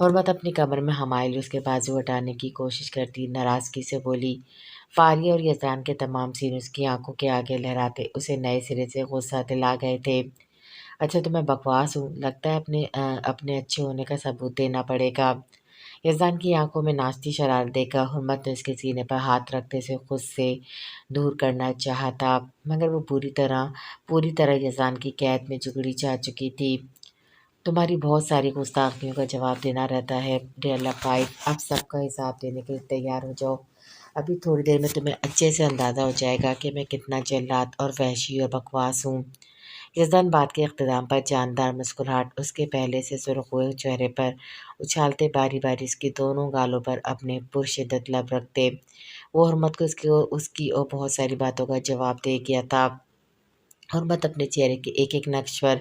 حرمت اپنی کمر میں ہمایلی اس کے بازو ہٹانے کی کوشش کرتی ناراضگی سے بولی۔ فاریہ اور یزدان کے تمام سین اس کی آنکھوں کے آگے لہراتے اسے نئے سرے سے غصہ دلا گئے تھے۔ اچھا تو میں بکواس ہوں، لگتا ہے اپنے اچھے ہونے کا ثبوت دینا پڑے گا۔ یزدان کی آنکھوں میں ناشتی شرارت دیکھ کر حرمت نے اس کے سینے پر ہاتھ رکھتے اسے خود سے دور کرنا چاہا مگر وہ پوری طرح یزدان کی قید میں جگڑی چاہ چکی تھی۔ تمہاری بہت ساری گستاخیوں کا جواب دینا رہتا ہے ڈیئر لفائف، اب سب کا حساب دینے کے لیے تیار ہو جاؤ۔ ابھی تھوڑی دیر میں تمہیں اچھے سے اندازہ ہو جائے گا کہ میں کتنا جلاد اور وحشی اور بکواس ہوں۔ یزدان بات کے اختتام پر جاندار مسکراہٹ اس کے پہلے سے سرخ ہوئے چہرے پر اچھالتے باری باری اس کی دونوں گالوں پر اپنے پرشدت لب رکھتے وہ حرمت کو اس کی اور بہت ساری باتوں کا جواب دے گیا تھا۔ حرمت اپنے چہرے کے ایک ایک نقش پر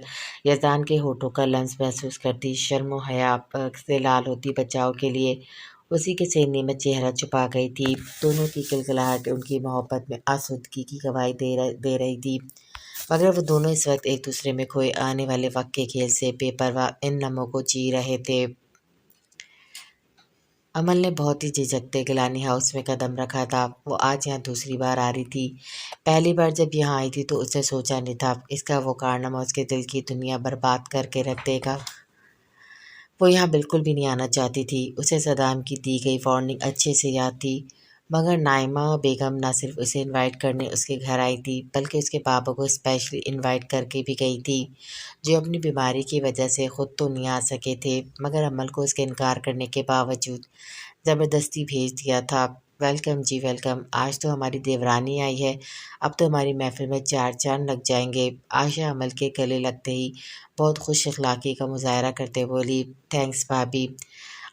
یزدان کے ہونٹوں کا لمس محسوس کرتی شرم و حیا سے لال ہوتی بچاؤ کے لیے اسی کے سینے میں چہرہ چھپا گئی تھی۔ دونوں کی کلکلاہٹ ان کی محبت میں آسودگی کی گواہی دے رہی تھی، مگر وہ دونوں اس وقت ایک دوسرے میں کھوئے آنے والے وقت کے کھیل سے بے پرواہ ان لمحوں کو جی رہے تھے۔ امل نے بہت ہی جھجکتے گیلانی ہاؤس میں قدم رکھا تھا۔ وہ آج یہاں دوسری بار آ رہی تھی۔ پہلی بار جب یہاں آئی تھی تو اس نے سوچا نہیں تھا اس کا وہ کارنامہ اس کے دل کی دنیا برباد کر کے رکھ دے گا۔ وہ یہاں بالکل بھی نہیں آنا چاہتی تھی۔ اسے صدام کی دی گئی وارننگ اچھے سے یاد تھی، مگر نائمہ بیگم نہ صرف اسے انوائٹ کرنے اس کے گھر آئی تھی بلکہ اس کے بابا کو اسپیشلی انوائٹ کر کے بھی گئی تھی، جو اپنی بیماری کی وجہ سے خود تو نہیں آ سکے تھے مگر امل کو اس کے انکار کرنے کے باوجود زبردستی بھیج دیا تھا۔ ویلکم جی ویلکم، آج تو ہماری دیورانی آئی ہے، اب تو ہماری محفل میں چار چاند لگ جائیں گے۔ عائشہ امل کے گلے لگتے ہی بہت خوش اخلاقی کا مظاہرہ کرتے بولی، تھینکس بھابی۔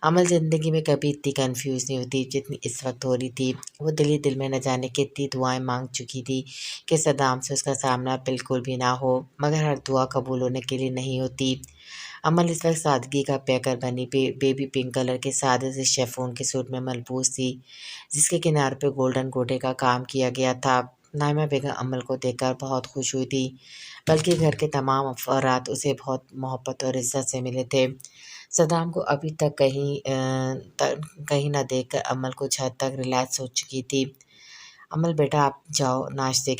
امل زندگی میں کبھی اتنی کنفیوز نہیں ہوتی جتنی اس وقت ہو رہی تھی۔ وہ دل ہی دل میں نہ جانے کتنی دعائیں مانگ چکی تھی کہ صدام سے اس کا سامنا بالکل بھی نہ ہو، مگر ہر دعا قبول ہونے کے لیے نہیں ہوتی۔ امل اس وقت سادگی کا پیکر بنی بیبی پنک کلر کے سادے سے شیفون کے سوٹ میں ملبوس تھی، جس کے کنارے پہ گولڈن گوٹے کا کام کیا گیا تھا۔ نائمہ بیگم امل کو دیکھ کر بہت خوش ہوئی تھی، بلکہ گھر کے تمام افراد اسے بہت محبت اور عزت سے ملے تھے۔ صدام کو ابھی تک کہیں نہ دیکھ کر امل کچھ حد تک ریلیکس ہو چکی تھی۔ امل بیٹا آپ جاؤ، ناشتے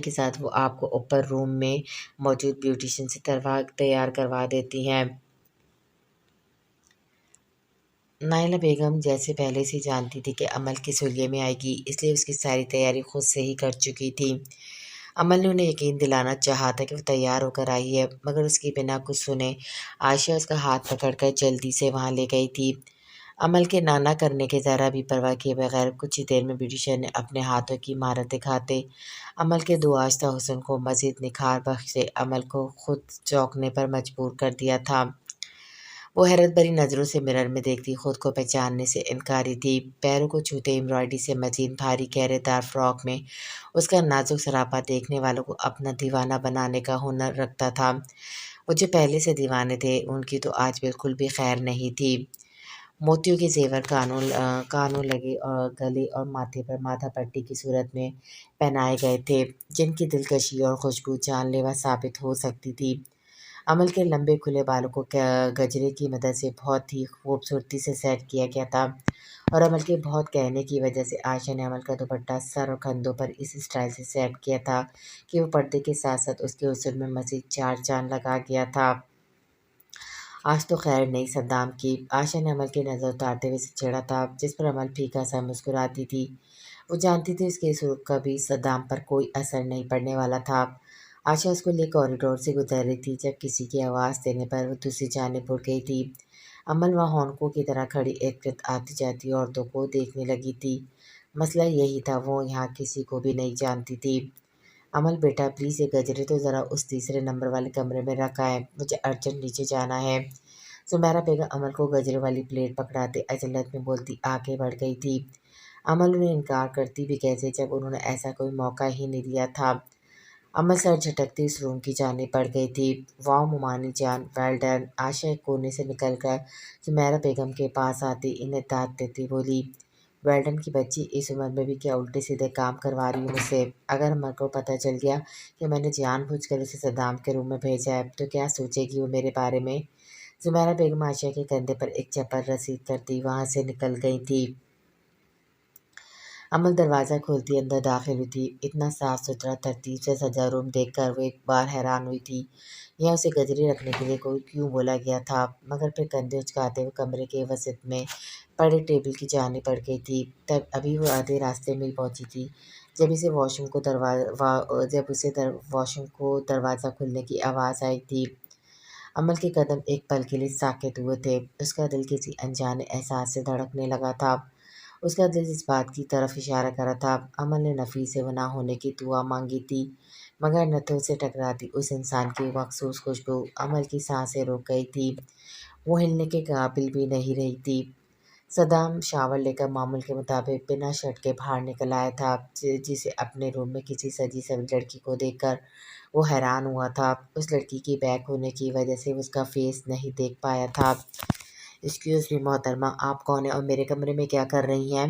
کے ساتھ وہ آپ کو اوپر روم میں موجود بیوٹیشین سے تیار کروا دیتی ہیں۔ نائلہ بیگم جیسے پہلے سے جانتی تھی کہ امل کس حلیے میں آئے گی، اس لیے اس کی ساری تیاری خود سے ہی کر چکی تھی۔ امل نے انہیں یقین دلانا چاہا تھا کہ وہ تیار ہو کر آئی ہے، مگر اس کی بنا کچھ سنے عائشہ اس کا ہاتھ پکڑ کر جلدی سے وہاں لے گئی تھی۔ امل کے نانا کرنے کے ذرا بھی پرواہ کیے بغیر کچھ ہی دیر میں بیوٹیشین نے اپنے ہاتھوں کی مہارت دکھاتے امل کے دو-آستہ حسن کو مزید نکھار بخشے امل کو خود چونکنے پر مجبور کر دیا تھا۔ وہ حیرت بھری نظروں سے مرر میں دیکھتی خود کو پہچاننے سے انکاری تھی۔ پیروں کو چھوتے ایمبرائڈری سے مزید بھاری گہرے دار فراک میں اس کا نازک سراپا دیکھنے والوں کو اپنا دیوانہ بنانے کا ہنر رکھتا تھا۔ وہ جو پہلے سے دیوانے تھے ان کی تو آج بالکل بھی خیر نہیں تھی۔ موتیوں کے زیور کانوں لگے اور گلے اور ماتھے پر ماتھا پٹی کی صورت میں پہنائے گئے تھے، جن کی دلکشی اور خوشبو جان لیوا ثابت ہو سکتی تھی۔ امل کے لمبے کھلے بالوں کو گجرے کی مدد سے بہت ہی خوبصورتی سے سیٹ کیا گیا تھا، اور امل کے بہت کہنے کی وجہ سے عائشہ نے امل کا دوپٹہ سر اور کندھوں پر اس اسٹائل سے سیٹ کیا تھا کہ وہ پردے کے ساتھ ساتھ اس کے حسن میں مزید چار چاند لگا گیا تھا۔ آج تو خیر نہیں صدام کی، عائشہ نے امل کی نظر اتارتے ہوئے اسے چھیڑا تھا، جس پر امل پھیکا سا مسکراتی تھی۔ وہ جانتی تھی اس کے اس رخ کا بھی صدام پر کوئی اثر نہیں پڑنے والا تھا۔ عائشہ اس کو لے کوریڈور سے گزر رہی تھی جب کسی کی آواز دینے پر وہ دوسری جانب اڑ گئی تھی۔ امل وہاں ہونکوں کی طرح کھڑی اکرت آتی جاتی عورتوں کو دیکھنے لگی تھی۔ مسئلہ یہی تھا، وہ یہاں کسی کو بھی نہیں جانتی تھی۔ امل بیٹا پلیز یہ گجرے تو ذرا اس تیسرے نمبر والے کمرے میں رکھ آئیں، مجھے ارجنٹ نیچے جانا ہے۔ سمیرہ بیگم امل کو گجرے والی پلیٹ پکڑاتے عجلت میں بولتی آگے بڑھ گئی تھی۔ امل انہیں انکار کرتی بھی کیسے جب انہوں نے ایسا کوئی موقع ہی نہیں دیا تھا۔ امل سر جھٹکتی اس روم کی جانب بڑھ گئی تھی۔ واؤ ممانی جان، ویل ڈن۔ عائشہ ایک کونے سے نکل کر سمیرہ بیگم کے پاس آتی انہیں داد دیتی بولی، ویل ڈن کی بچی، اس عمر میں بھی کیا الٹے سیدھے کام کروا رہی ہوں مجھ سے؟ اگر امل کو پتہ چل گیا کہ میں نے جان بوجھ کر اسے صدام کے روم میں بھیجا ہے تو کیا سوچے گی وہ میرے بارے میں؟ زمیرہ بیگم عائشہ کے کندھے پر ایک چپل رسید کرتی وہاں سے نکل گئی تھی۔ امل دروازہ کھولتی اندر داخل ہوئی تھی۔ اتنا صاف ستھرا ترتیب سے سجا روم دیکھ کر وہ ایک بار حیران ہوئی تھی۔ یہاں اسے گجری رکھنے کے لیے کوئی کیوں بولا گیا تھا؟ مگر پھر کندھے اچکاتے ہوئے کمرے کے وسط میں پڑے ٹیبل کی جانب بڑھ گئی تھی۔ ابھی وہ آدھے راستے میں ہی پہنچی تھی جب اسے واش روم کو دروازہ کھلنے کی آواز آئی تھی۔ امل کے قدم ایک پل کے لیے ساکت ہوئے تھے۔ اس کا دل کسی انجانے احساس سے دھڑکنے لگا تھا۔ اس کا دل اس بات کی طرف اشارہ کر رہا تھا۔ امل نے نفیس سے وہ نہ ہونے کی دعا مانگی تھی، مگر نتھوں سے ٹکراتی اس انسان کی مخصوص خوشبو امل کی سانسیں روک گئی تھی۔ وہ ہلنے کے قابل بھی نہیں رہی تھی۔ صدام شاور لے کر معمول کے مطابق بنا شرٹ کے باہر نکل آیا تھا، جسے اپنے روم میں کسی سجی سوری لڑکی کو دیکھ کر وہ حیران ہوا تھا۔ اس لڑکی کی بیک ہونے کی وجہ سے وہ اس کا فیس نہیں دیکھ پایا تھا۔ ایکسکیوز می محترمہ، آپ کون ہیں اور میرے کمرے میں کیا کر رہی ہیں؟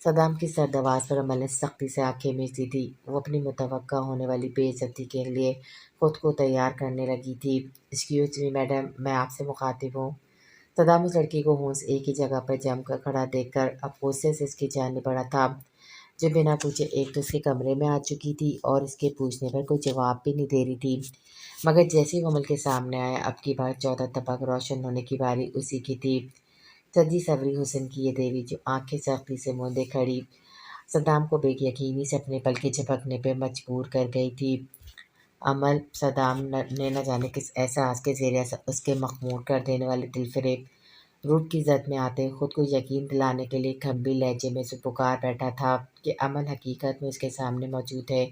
صدام کی سرد آواز پر امل نے سختی سے آنکھیں مینچ لی تھی۔ وہ اپنی متوقع ہونے والی بے عزتی کے لیے خود کو تیار کرنے لگی تھی۔ ایکسکیوز می میڈم، میں آپ سے مخاطب ہوں۔ صدام اس لڑکی کو ہونس ایک ہی جگہ پر جم کر کھڑا دیکھ کر اب غصے سے اس کی جانب بڑھا تھا، جو بنا پوچھے ایک تو اس کے کمرے میں آ چکی تھی اور اس کے پوچھنے پر کوئی جواب بھی نہیں دے رہی تھی۔ مگر جیسے ہی وہ عمل کے سامنے آیا، اب کی بار 14 طبق روشن ہونے کی باری اسی کی تھی۔ سجی سوری حسن کی یہ دیوی جو آنکھیں سختی سے موندے کھڑی صدام کو بے یقینی سے اپنے پلکیں جھپکنے پہ مجبور کر گئی تھی۔ عمل صدام نے نہ جانے کس احساس کے زیر اثر اس کے مخمور کر دینے والے دل فریب روپ کی زد میں آتے خود کو یقین دلانے کے لیے کھمبی لہجے میں سے پکار بیٹھا تھا کہ عمل حقیقت میں اس کے سامنے موجود ہے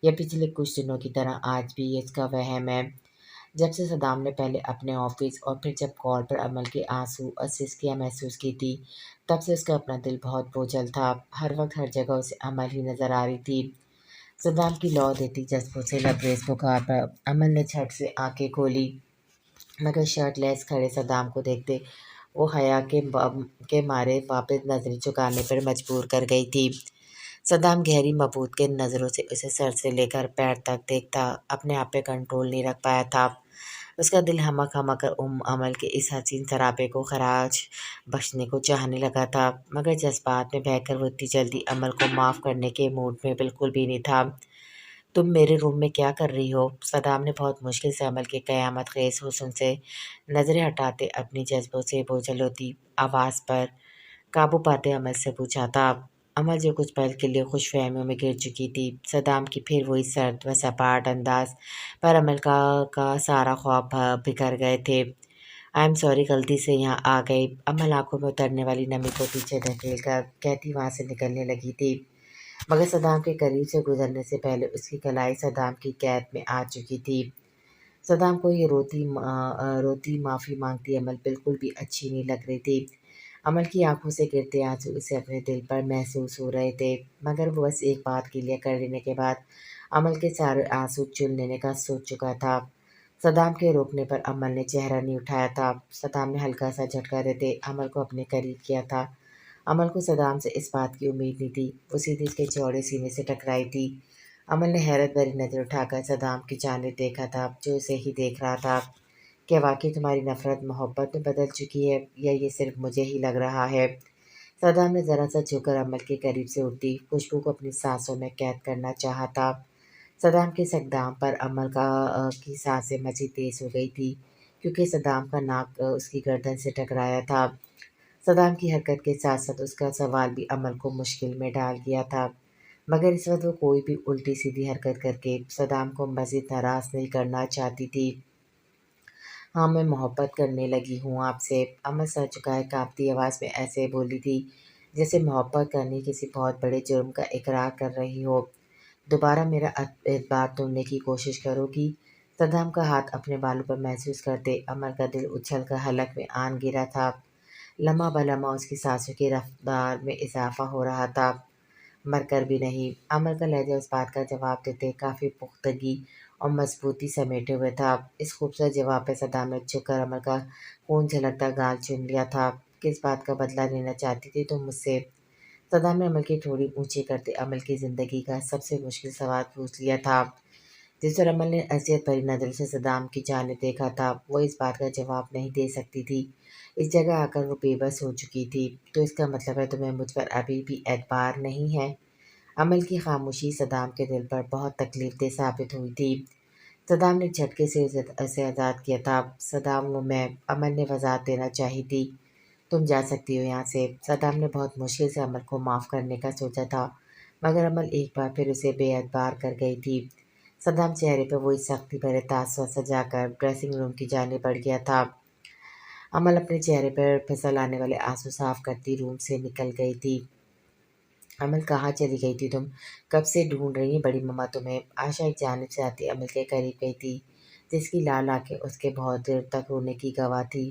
یا پچھلے کچھ دنوں کی طرح آج بھی یہ اس کا وہم ہے۔ جب سے صدام نے پہلے اپنے آفس اور پھر جب کال پر عمل کے آنسو اور سسکیاں محسوس کی تھی، تب سے اس کا اپنا دل بہت بوجھل تھا۔ ہر وقت ہر جگہ اسے عمل ہی نظر آ رہی تھی۔ صدام کی لو دیتی جذبوں سے لبریز بخار پر عمل نے جھٹ سے آنکھیں کھولی، مگر شرٹ لیس کھڑے صدام کو دیکھتے وہ حیا کے مارے واپس نظریں چکانے پر مجبور کر گئی تھی۔ صدام گہری مبہوت کے نظروں سے اسے سر سے لے کر پیر تک دیکھتا، اپنے آپ پہ کنٹرول نہیں رکھ پایا تھا۔ اس کا دل ہمک ہمک کر عمل کے اس حسین سراپے کو خراج بخشنے کو چاہنے لگا تھا، مگر جذبات میں بہہ کر وہ اتنی جلدی عمل کو معاف کرنے کے موڈ میں بالکل بھی نہیں تھا۔ تم میرے روم میں کیا کر رہی ہو؟ صدام نے بہت مشکل سے عمل کے قیامت خیز حسن سے نظریں ہٹاتے اپنی جذبوں سے بوجھل ہوتی آواز پر قابو پاتے عمل سے پوچھا تھا۔ عمل جو کچھ پل کے لیے خوش فہمیوں میں گر چکی تھی، صدام کی پھر وہی سرد و سپاٹ انداز پر عمل کا سارا خواب بکھر گئے تھے۔ آئی ایم سوری، غلطی سے یہاں آ گئی، عمل آنکھوں میں اترنے والی نمی کو پیچھے دھکیل کر کہتی وہاں سے نکلنے لگی تھی، مگر صدام کے قریب سے گزرنے سے پہلے اس کی کلائی صدام کی قید میں آ چکی تھی۔ صدام کو یہ روتی معافی مانگتی عمل بالکل بھی اچھی نہیں لگ رہی تھی۔ عمل کی آنکھوں سے گرتے آنسو اسے اپنے دل پر محسوس ہو رہے تھے، مگر وہ بس ایک بات کلیئر کر لینے کے بعد عمل کے سارے آنسو چن لینے کا سوچ چکا تھا۔ صدام کے روکنے پر عمل نے چہرہ نہیں اٹھایا تھا۔ صدام نے ہلکا سا جھٹکا دیتے عمل کو اپنے قریب کیا تھا۔ عمل کو صدام سے اس بات کی امید نہیں تھی، وہ سیدھی اس کے چوڑے سینے سے ٹکرائی تھی۔ عمل نے حیرت بھری نظر اٹھا کر صدام کی جانب دیکھا تھا، جو اسے ہی دیکھ رہا تھا۔ کیا واقعی تمہاری نفرت محبت میں بدل چکی ہے یا یہ صرف مجھے ہی لگ رہا ہے؟ صدام نے ذرا سا جھک کر عمل کے قریب سے اٹھتی خوشبو کو اپنی سانسوں میں قید کرنا چاہا تھا۔ صدام کے اس اقدام پر عمل کی سانسیں مزید تیز ہو گئی تھی، کیونکہ صدام کا ناک اس کی گردن سے ٹکرایا تھا۔ صدام کی حرکت کے ساتھ ساتھ اس کا سوال بھی عمل کو مشکل میں ڈال گیا تھا، مگر اس وقت وہ کوئی بھی الٹی سیدھی حرکت کر کے صدام کو مزید ناراض نہیں کرنا چاہتی تھی۔ ہاں، میں محبت کرنے لگی ہوں آپ سے، عمل سر جھکائے کانپتی آواز میں ایسے بولی تھی جیسے محبت کرنے کسی بہت بڑے جرم کا اقرار کر رہی ہو۔ دوبارہ میرا اعتبار توڑنے کی کوشش کرو گی؟ صدام کا ہاتھ اپنے بالوں پر محسوس کرتے عمل کا دل اچھل کر حلق میں آن گرا تھا۔ لمحہ بلمحہ اس کی سانسوں کی رفتار میں اضافہ ہو رہا تھا۔ مر کر بھی نہیں، عمل کا لہجہ اس بات کا جواب دیتے کافی پختگی اور مضبوطی سمیٹے ہوئے تھا۔ اس خوبصورت جواب پہ صدام نے جھک کر عمل کا خون جھلکتا گال چوم لیا تھا۔ کس بات کا بدلہ لینا چاہتی تھی تم مجھ سے؟ صدام نے عمل کی ٹھوڑی اونچی کرتے عمل کی زندگی کا سب سے مشکل سوال پوچھ لیا تھا۔ جس عمل نے اذیت بھری نظر سے صدام کی جانب دیکھا تھا، وہ اس بات کا جواب نہیں دے سکتی تھی۔ اس جگہ آ کر وہ بے بس ہو چکی تھی۔ تو اس کا مطلب ہے تمہیں مجھ پر ابھی بھی اعتبار نہیں ہے؟ عمل کی خاموشی صدام کے دل پر بہت تکلیف دہ ثابت ہوئی تھی۔ صدام نے جھٹکے سے اسے آزاد کیا تھا۔ صدام میں عمل نے وضاحت دینا چاہی تھی، تم جا سکتی ہو یہاں سے۔ صدام نے بہت مشکل سے عمل کو معاف کرنے کا سوچا تھا، مگر عمل ایک بار پھر اسے بے اعتبار کر گئی تھی۔ صدام چہرے پر وہی سختی بھرے تاثر سجا کر ڈریسنگ روم کی جانب بڑھ گیا تھا۔ عمل اپنے چہرے پر پھسل آنے والے آنسو صاف کرتی روم سے نکل گئی تھی۔ عمل کہاں چلی گئی تھی تم؟ کب سے ڈھونڈ رہی ہیں بڑی مما تمہیں؟ آشا ایک جانب سے آتی عمل کے قریب گئی تھی، جس کی لال آنکھیں اس کے بہت دیر تک رونے کی گواہ تھی۔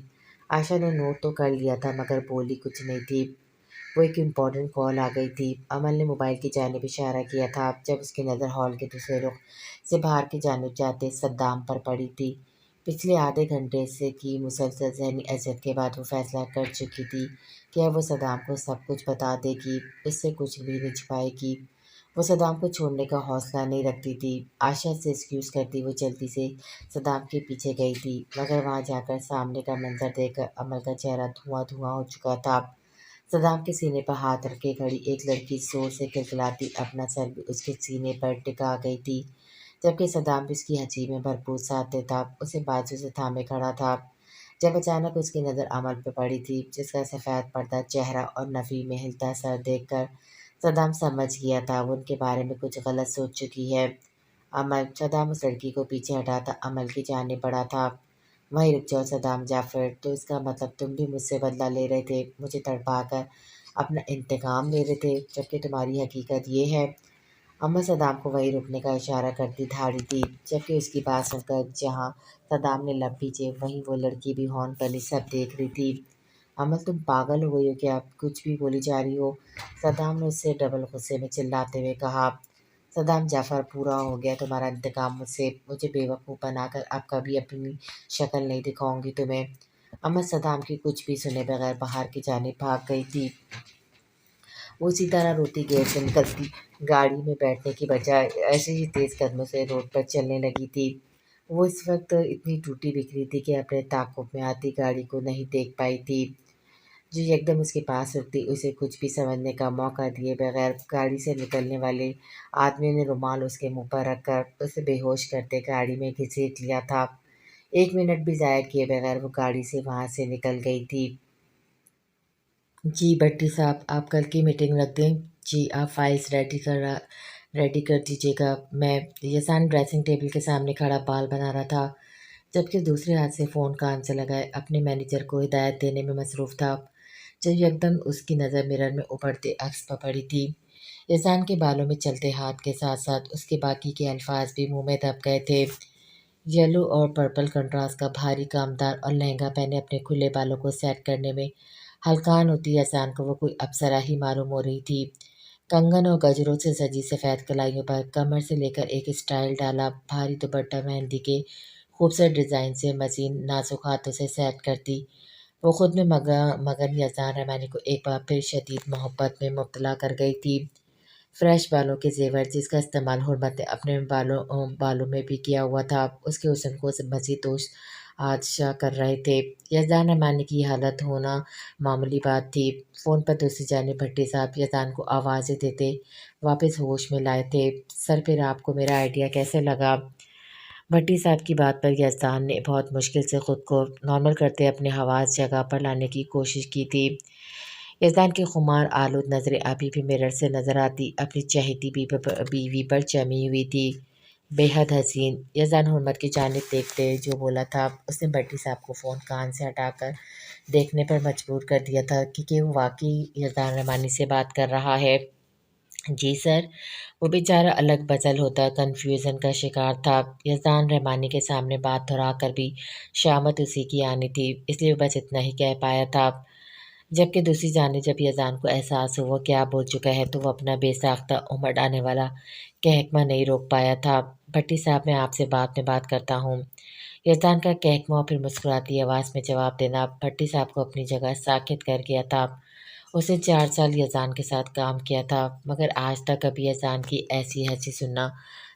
آشا نے نوٹ تو کر لیا تھا مگر بولی کچھ نہیں تھی۔ وہ ایک امپورٹنٹ کال آ گئی تھی۔ عمل نے موبائل کی جانب اشارہ کیا تھا جب اس کی نظر ہال کے دوسرے رخ سے باہر کی جانب جاتے صدام پر پڑی تھی۔ پچھلے آدھے گھنٹے سے کی مسلسل ذہنی اذیت کے بعد وہ فیصلہ کر چکی تھی کہ اب وہ صدام کو سب کچھ بتا دے گی، اس سے کچھ بھی نہیں چھپائے گی۔ وہ صدام کو چھوڑنے کا حوصلہ نہیں رکھتی تھی۔ آشا سے ایکسکیوز کرتی وہ جلدی سے صدام کے پیچھے گئی تھی، مگر وہاں جا کر سامنے کا منظر دیکھ کر عمل کا چہرہ دھواں دھواں ہو چکا تھا۔ صدام کے سینے پر ہاتھ رکھے کھڑی ایک لڑکی زور سے کھلکھلاتی اپنا سر بھی اس کے سینے پر ٹکا گئی تھی، جبکہ صدام بھی اس کی ہنسی میں بھرپور ساتھ دیتا اسے بازو سے تھامے کھڑا تھا۔ جب اچانک اس کی نظر عمل پہ پڑی تھی، جس کا سفید پردہ چہرہ اور نفی میں ہلتا سر دیکھ کر صدام سمجھ گیا تھا وہ ان کے بارے میں کچھ غلط سوچ چکی ہے۔ عمل، صدام اس لڑکی کو پیچھے ہٹاتا عمل کی جانب بڑھا تھا۔ وہیں رک جاؤ صدام جعفر، تو اس کا مطلب تم بھی مجھ سے بدلہ لے رہے تھے، مجھے تڑپا کر اپنا انتقام لے رہے تھے، جبکہ تمہاری حقیقت یہ ہے۔ عمل صدام کو وہیں رکنے کا اشارہ کرتی دھاڑی تھی، جبکہ اس کی بات سن کر جہاں صدام نے لب بھیجے وہیں وہ لڑکی بھی ہون بنی سب دیکھ رہی تھی۔ عمل، تم پاگل ہو گئی ہو کیا؟ کچھ بھی بولی جا رہی ہو؟ صدام نے اس سے ڈبل غصے میں چلاتے ہوئے کہا۔ صدام جعفر، پورا ہو گیا تمہارا انتقام مجھ سے، مجھے بیوقوف بنا کر اب کبھی اپنی شکل نہیں دکھاؤں گی تمہیں۔ عمل صدام کی کچھ بھی سنے بغیر باہر کی جانب بھاگ گئی تھی۔ وہ اسی طرح روتی گیٹ سے نکلتی گاڑی میں بیٹھنے کی بجائے ایسے ہی تیز قدموں سے روڈ پر چلنے لگی تھی۔ وہ اس وقت اتنی ٹوٹی بکھری تھی کہ اپنے تعاقب میں آتی گاڑی کو نہیں دیکھ پائی تھی، جو یکدم اس کے پاس رکتی۔ اسے کچھ بھی سمجھنے کا موقع دیے بغیر گاڑی سے نکلنے والے آدمی نے رومال اس کے منہ پر رکھ کر اسے بے ہوش کرتے گاڑی میں گھسیٹ لیا تھا۔ ایک منٹ بھی ضائع کیے بغیر وہ گاڑی سے وہاں سے نکل گئی تھی۔ جی بھٹی صاحب، آپ کل کی میٹنگ رکھ دیں۔ جی آپ فائلز ریڈی کر دیجیے گا۔ میں یسان ڈریسنگ ٹیبل کے سامنے کھڑا بال بنا رہا تھا، جبکہ دوسرے ہاتھ سے فون کان سے لگائے اپنے مینیجر کو ہدایت دینے میں مصروف تھا، جب یکدم اس کی نظر مرر میں ابھرتے عکس پر پڑی تھی۔ یسان کے بالوں میں چلتے ہاتھ کے ساتھ ساتھ اس کے باقی کے الفاظ بھی منہ میں دب گئے تھے۔ یلو اور پرپل کنٹراسٹ کا بھاری کامدار اور لہنگا پہنے اپنے کھلے بالوں کو سیٹ کرنے میں ہلکان ہوتی یسان کو وہ کوئی اپسرا ہی معلوم ہو رہی تھی۔ کنگن اور گجروں سے سجی سفید کلائیوں پر کمر سے لے کر ایک اسٹائل ڈالا بھاری دوپٹہ مہندی کے خوبصورت ڈیزائن سے مزین نازک ہاتھوں سے سیٹ کرتی وہ خود میں مگن یزدان رحمانی کو ایک بار پھر شدید محبت میں مبتلا کر گئی تھی۔ فریش بالوں کے زیور، جس کا استعمال حرمت نے اپنے بالوں میں بھی کیا ہوا تھا، اس کے حسن کو مزید آتشا کر رہے تھے۔ یزدان رحمانی کی یہ حالت ہونا معمولی بات تھی۔ فون پر دوسری جانب بھٹی صاحب یزدان کو آوازیں دیتے واپس ہوش میں لائے تھے۔ سر پھر آپ کو میرا آئیڈیا کیسے لگا؟ بھٹی صاحب کی بات پر یزدان نے بہت مشکل سے خود کو نارمل کرتے اپنے حواس جگہ پر لانے کی کوشش کی تھی۔ یزدان کی خمار آلود نظریں ابھی بھی مرر سے نظر آتی اپنی چہیتی بیوی پر جمی ہوئی تھی، بے حد حسین۔ یزدان حرمت کی جانب دیکھتے جو بولا تھا، اس نے بھٹی صاحب کو فون کان سے ہٹا کر دیکھنے پر مجبور کر دیا تھا کہ وہ واقعی یزدان رحمانی سے بات کر رہا ہے۔ جی سر۔ وہ بیچارہ الگ بزل ہوتا کنفیوژن کا شکار تھا۔ یزدان رحمانی کے سامنے بات دہرا کر بھی شامت اسی کی آنی تھی، اس لیے وہ بس اتنا ہی کہہ پایا تھا، جبکہ دوسری جانب جب یزدان کو احساس ہو وہ کیا بول چکا ہے تو وہ اپنا بے ساختہ امڑ آنے والا کہکمہ نہیں روک پایا تھا۔ بھٹی صاحب، میں آپ سے بعد میں بات کرتا ہوں۔ یزدان کا کہکمہ اور پھر مسکراتی آواز میں جواب دینا بھٹی صاحب کو اپنی جگہ ساکت کر گیا تھا۔ اس نے 4 سال یزدان کے ساتھ کام کیا تھا، مگر آج تک کبھی یزدان کی ایسی ہنسی سننا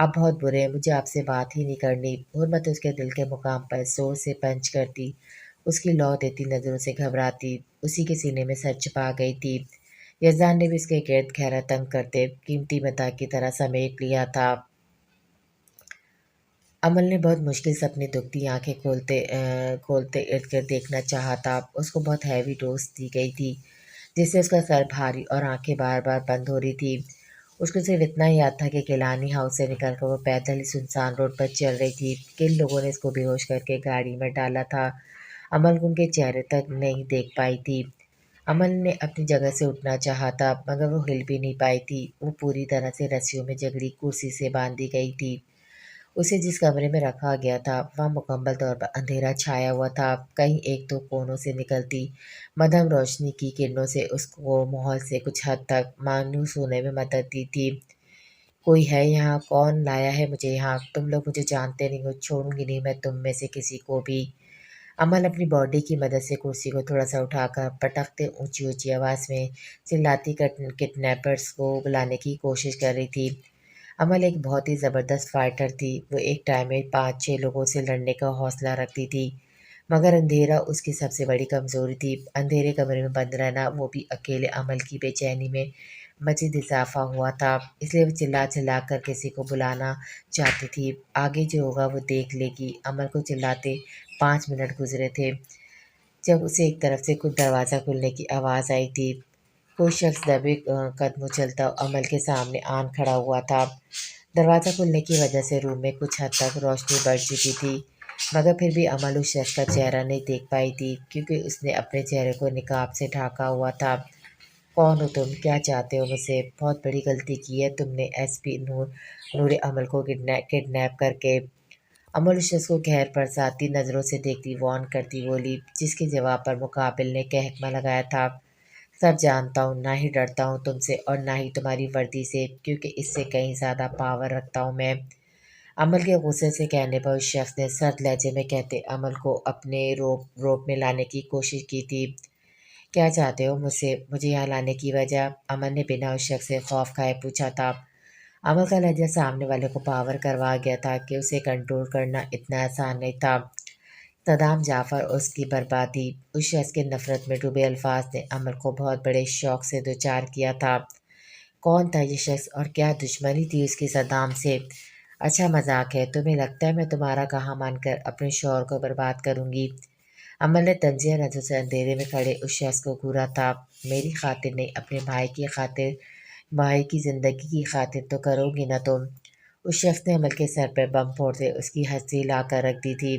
آپ بہت برے ہیں، مجھے آپ سے بات ہی نہیں کرنی۔ حرمت اس کے دل کے مقام پر زور سے پنچ کرتی، اس کی لو دیتی نظروں سے گھبراتی، اسی کے سینے میں سر چھپا گئی تھی۔ یزدان نے بھی اس کے گرد گہرا تنگ کرتے قیمتی متاع کی طرح سمیٹ لیا تھا۔ عمل نے بہت مشکل سے اپنی دکھتی آنکھیں کھولتے ارد گرد دیکھنا چاہا تھا۔ اس کو بہت ہیوی ڈوز دی گئی تھی، جس سے اس کا سر بھاری اور آنکھیں بار بار بند ہو رہی تھی۔ اس کو صرف اتنا ہی یاد تھا کہ گیلانی ہاؤس سے نکل کر وہ پیدل ہی سنسان روڈ پر چل رہی تھی۔ کن لوگوں نے اس کو بے ہوش کر کے گاڑی میں ڈالا تھا، عمل ان کے چہرے تک نہیں دیکھ پائی تھی۔ عمل نے اپنی جگہ سے اٹھنا چاہا تھا، مگر وہ ہل بھی نہیں پائی تھی۔ وہ پوری طرح سے رسیوں میں جکڑی کرسی سے باندھی گئی تھی۔ اسے جس کمرے میں رکھا گیا تھا وہاں مکمل طور پر اندھیرا چھایا ہوا تھا۔ کہیں ایک دو کونوں سے نکلتی مدھم روشنی کی کرنوں سے اس کو ماحول سے کچھ حد تک مانوس ہونے میں مدد دی تھی۔ کوئی ہے یہاں؟ کون لایا ہے مجھے یہاں؟ تم لوگ مجھے جانتے نہیں ہو، چھوڑوں گی نہیں میں تم میں سے کسی کو بھی۔ عمل اپنی باڈی کی مدد سے کرسی کو تھوڑا سا اٹھا کر پٹکتے اونچی اونچی آواز میں چلاتی کڈنیپرز کو بلانے کی کوشش کر رہی تھی۔ عمل ایک بہت ہی زبردست فائٹر تھی۔ وہ ایک ٹائم میں 5-6 لوگوں سے لڑنے کا حوصلہ رکھتی تھی، مگر اندھیرا اس کی سب سے بڑی کمزوری تھی۔ اندھیرے کمرے میں بند رہنا، وہ بھی اکیلے، عمل کی بے چینی میں مزید اضافہ ہوا تھا۔ اس لیے وہ چلا چلا کر کسی کو بلانا چاہتی تھی۔ آگے جو ہوگا وہ دیکھ لے گی۔ عمل کو چلاتے 5 منٹ گزرے تھے جب اسے ایک طرف سے کچھ دروازہ کھلنے کی آواز آئی تھی۔ کوئی شخص دبے قدموں چلتا عمل کے سامنے آن کھڑا ہوا تھا۔ دروازہ کھلنے کی وجہ سے روم میں کچھ حد تک روشنی بڑھ چکی تھی، مگر پھر بھی عمل اس شخص کا چہرہ نہیں دیکھ پائی تھی، کیونکہ اس نے اپنے چہرے کو نقاب سے ڈھانکا ہوا تھا۔ کون ہو تم؟ کیا چاہتے ہو مجھ سے؟ بہت بڑی غلطی کی ہے تم نے ایس پی نور عمل کو کڈنیپ کر کے۔ عمل اس شخص کو خیر برساتی نظروں سے دیکھتی وارن کرتی بولی، جس کے جواب پر مقابل نے کہکمہ لگایا تھا، سب جانتا ہوں، نہ ہی ڈرتا ہوں تم سے اور نہ ہی تمہاری وردی سے، کیونکہ اس سے کہیں زیادہ پاور رکھتا ہوں میں۔ عمل کے غصے سے کہنے پر اس شخص نے سرد لہجے میں کہتے عمل کو اپنے روپ میں لانے کی کوشش کی تھی۔ کیا چاہتے ہو مجھ سے؟ مجھے یہاں لانے کی وجہ؟ عمل نے بنا اس شخص سے خوف کھائے پوچھا تھا۔ عمل کا لہجہ سامنے والے کو پاور کروا گیا تھا کہ اسے کنٹرول کرنا اتنا آسان نہیں تھا۔ صدام جعفر اور اس کی بربادی۔ اس شخص کے نفرت میں ڈوبے الفاظ نے عمل کو بہت بڑے شوق سے دوچار کیا تھا۔ کون تھا یہ شخص اور کیا دشمنی تھی اس کی صدام سے؟ اچھا مذاق ہے، تمہیں لگتا ہے میں تمہارا کہا مان کر اپنے شوہر کو برباد کروں گی؟ عمل نے تنزیہ نظروں سے اندھیرے میں کھڑے اس شخص کو گھورا تھا۔ میری خاطر نہیں، اپنے بھائی کی خاطر، بھائی کی زندگی کی خاطر تو کرو گی نا تم؟ اس شخص نے عمل کے سر پر بم پھوڑتے اس کی ہنسی لا کر رکھ دی تھی۔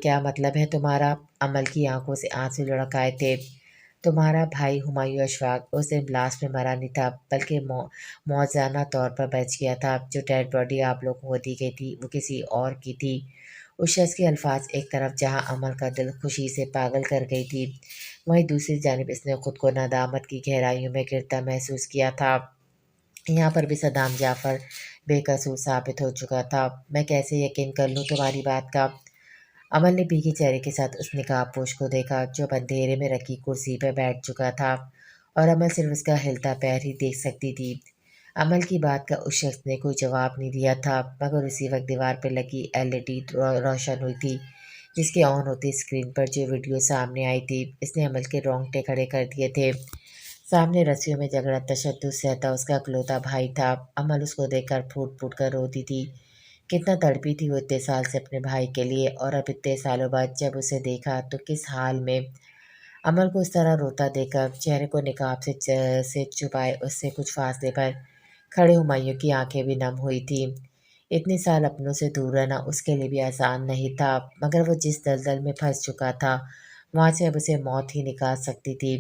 کیا مطلب ہے تمہارا؟ عمل کی آنکھوں سے آنسو لڑک آئے تھے۔ تمہارا بھائی ہمایوں اشفاق اس دن بلاسٹ میں مرا نہیں تھا، بلکہ موزانہ طور پر بچ گیا تھا۔ جو ڈیڈ باڈی آپ لوگوں کو دی گئی تھی وہ کسی اور کی تھی۔ اس شخص کے الفاظ ایک طرف جہاں عمل کا دل خوشی سے پاگل کر گئی تھی، وہیں دوسری جانب اس نے خود کو ندامت کی گہرائیوں میں گرتا محسوس کیا تھا۔ یہاں پر بھی صدام جعفر بے قصور ثابت ہو چکا تھا۔ میں کیسے یقین کر لوں تمہاری بات کا؟ عمل نے بھیگے چہرے کے ساتھ اس نقاب پوش کو دیکھا جو اب اندھیرے میں رکھی کرسی پہ بیٹھ چکا تھا، اور عمل صرف اس کا ہلتا پیر ہی دیکھ سکتی تھی۔ عمل کی بات کا اس شخص نے کوئی جواب نہیں دیا تھا، مگر اسی وقت دیوار پہ لگی LED روشن ہوئی تھی، جس کے آن ہوتے اسکرین پر جو ویڈیو سامنے آئی تھی، اس نے عمل کے رونگٹے کھڑے کر دیے تھے۔ سامنے رسیوں میں جھگڑا تشدد سہتا اس کا اکلوتا بھائی تھا۔ عمل اس کو دیکھ کر پھوٹ پھوٹ کر روتی تھی۔ کتنا تڑپی تھی وہ اتنے سال سے اپنے بھائی کے لیے، اور اب اتنے سالوں بعد جب اسے دیکھا تو کس حال میں۔ عمل کو اس طرح روتا دیکھ کر چہرے کو نقاب سے چھپائے اس سے کچھ فاصلے پر کھڑے ہمایوں کی آنکھیں بھی نم ہوئی تھیں۔ اتنے سال اپنوں سے دور رہنا اس کے لیے بھی آسان نہیں تھا، مگر وہ جس دلدل میں پھنس چکا تھا وہاں سے اب اسے موت ہی نکال سکتی تھی۔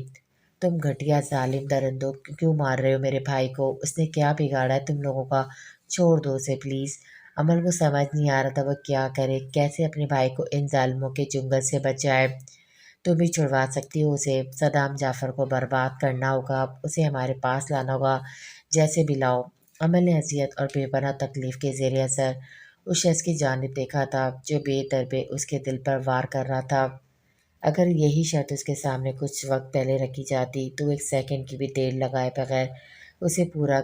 تم گھٹیا ظالم درندوں، کیوں مار رہے ہو میرے بھائی کو؟ اس نے کیا بگاڑا ہے تم لوگوں کا؟ چھوڑ دو اسے پلیز۔ عمل کو سمجھ نہیں آ رہا تھا وہ کیا کرے، کیسے اپنے بھائی کو ان ظالموں کے چنگل سے بچائے۔ تم بھی چھڑوا سکتی ہو اسے۔ صدام جعفر کو برباد کرنا ہوگا، اسے ہمارے پاس لانا ہوگا، جیسے بھی لاؤ۔ عمل نے اذیت اور بے پناہ تکلیف کے زیر اثر اس شخص کی جانب دیکھا تھا جو بے دربے اس کے دل پر وار کر رہا تھا۔ اگر یہی شرط اس کے سامنے کچھ وقت پہلے رکھی جاتی تو وہ ایک سیکنڈ کی بھی دیر لگائے بغیر اسے پورا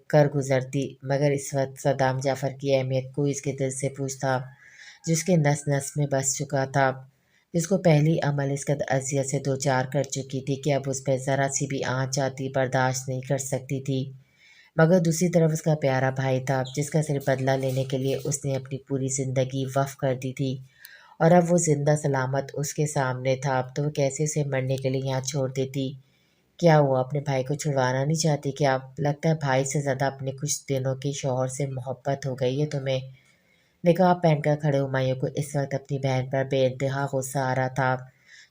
کر گزرتی، مگر اس وقت صدام جعفر کی اہمیت کوئی اس کے دل سے پوچھتا جس کے نس نس میں بس چکا تھا، جس کو پہلی عمل اس قدر اذیت سے دوچار کر چکی تھی کہ اب اس پہ ذرا سی بھی آنچ آتی برداشت نہیں کر سکتی تھی۔ مگر دوسری طرف اس کا پیارا بھائی تھا جس کا صرف بدلہ لینے کے لیے اس نے اپنی پوری زندگی وقف کر دی تھی، اور اب وہ زندہ سلامت اس کے سامنے تھا، تو وہ کیسے اسے مرنے کے لیے یہاں چھوڑ دیتی؟ کیا وہ اپنے بھائی کو چھڑوانا نہیں چاہتی؟ کیا لگتا ہے بھائی سے زیادہ اپنے کچھ دنوں کے شوہر سے محبت ہو گئی ہے تمہیں؟ نقاب پہن کر کھڑے ہمایوں کو اس وقت اپنی بہن پر بے انتہا غصہ آ رہا تھا،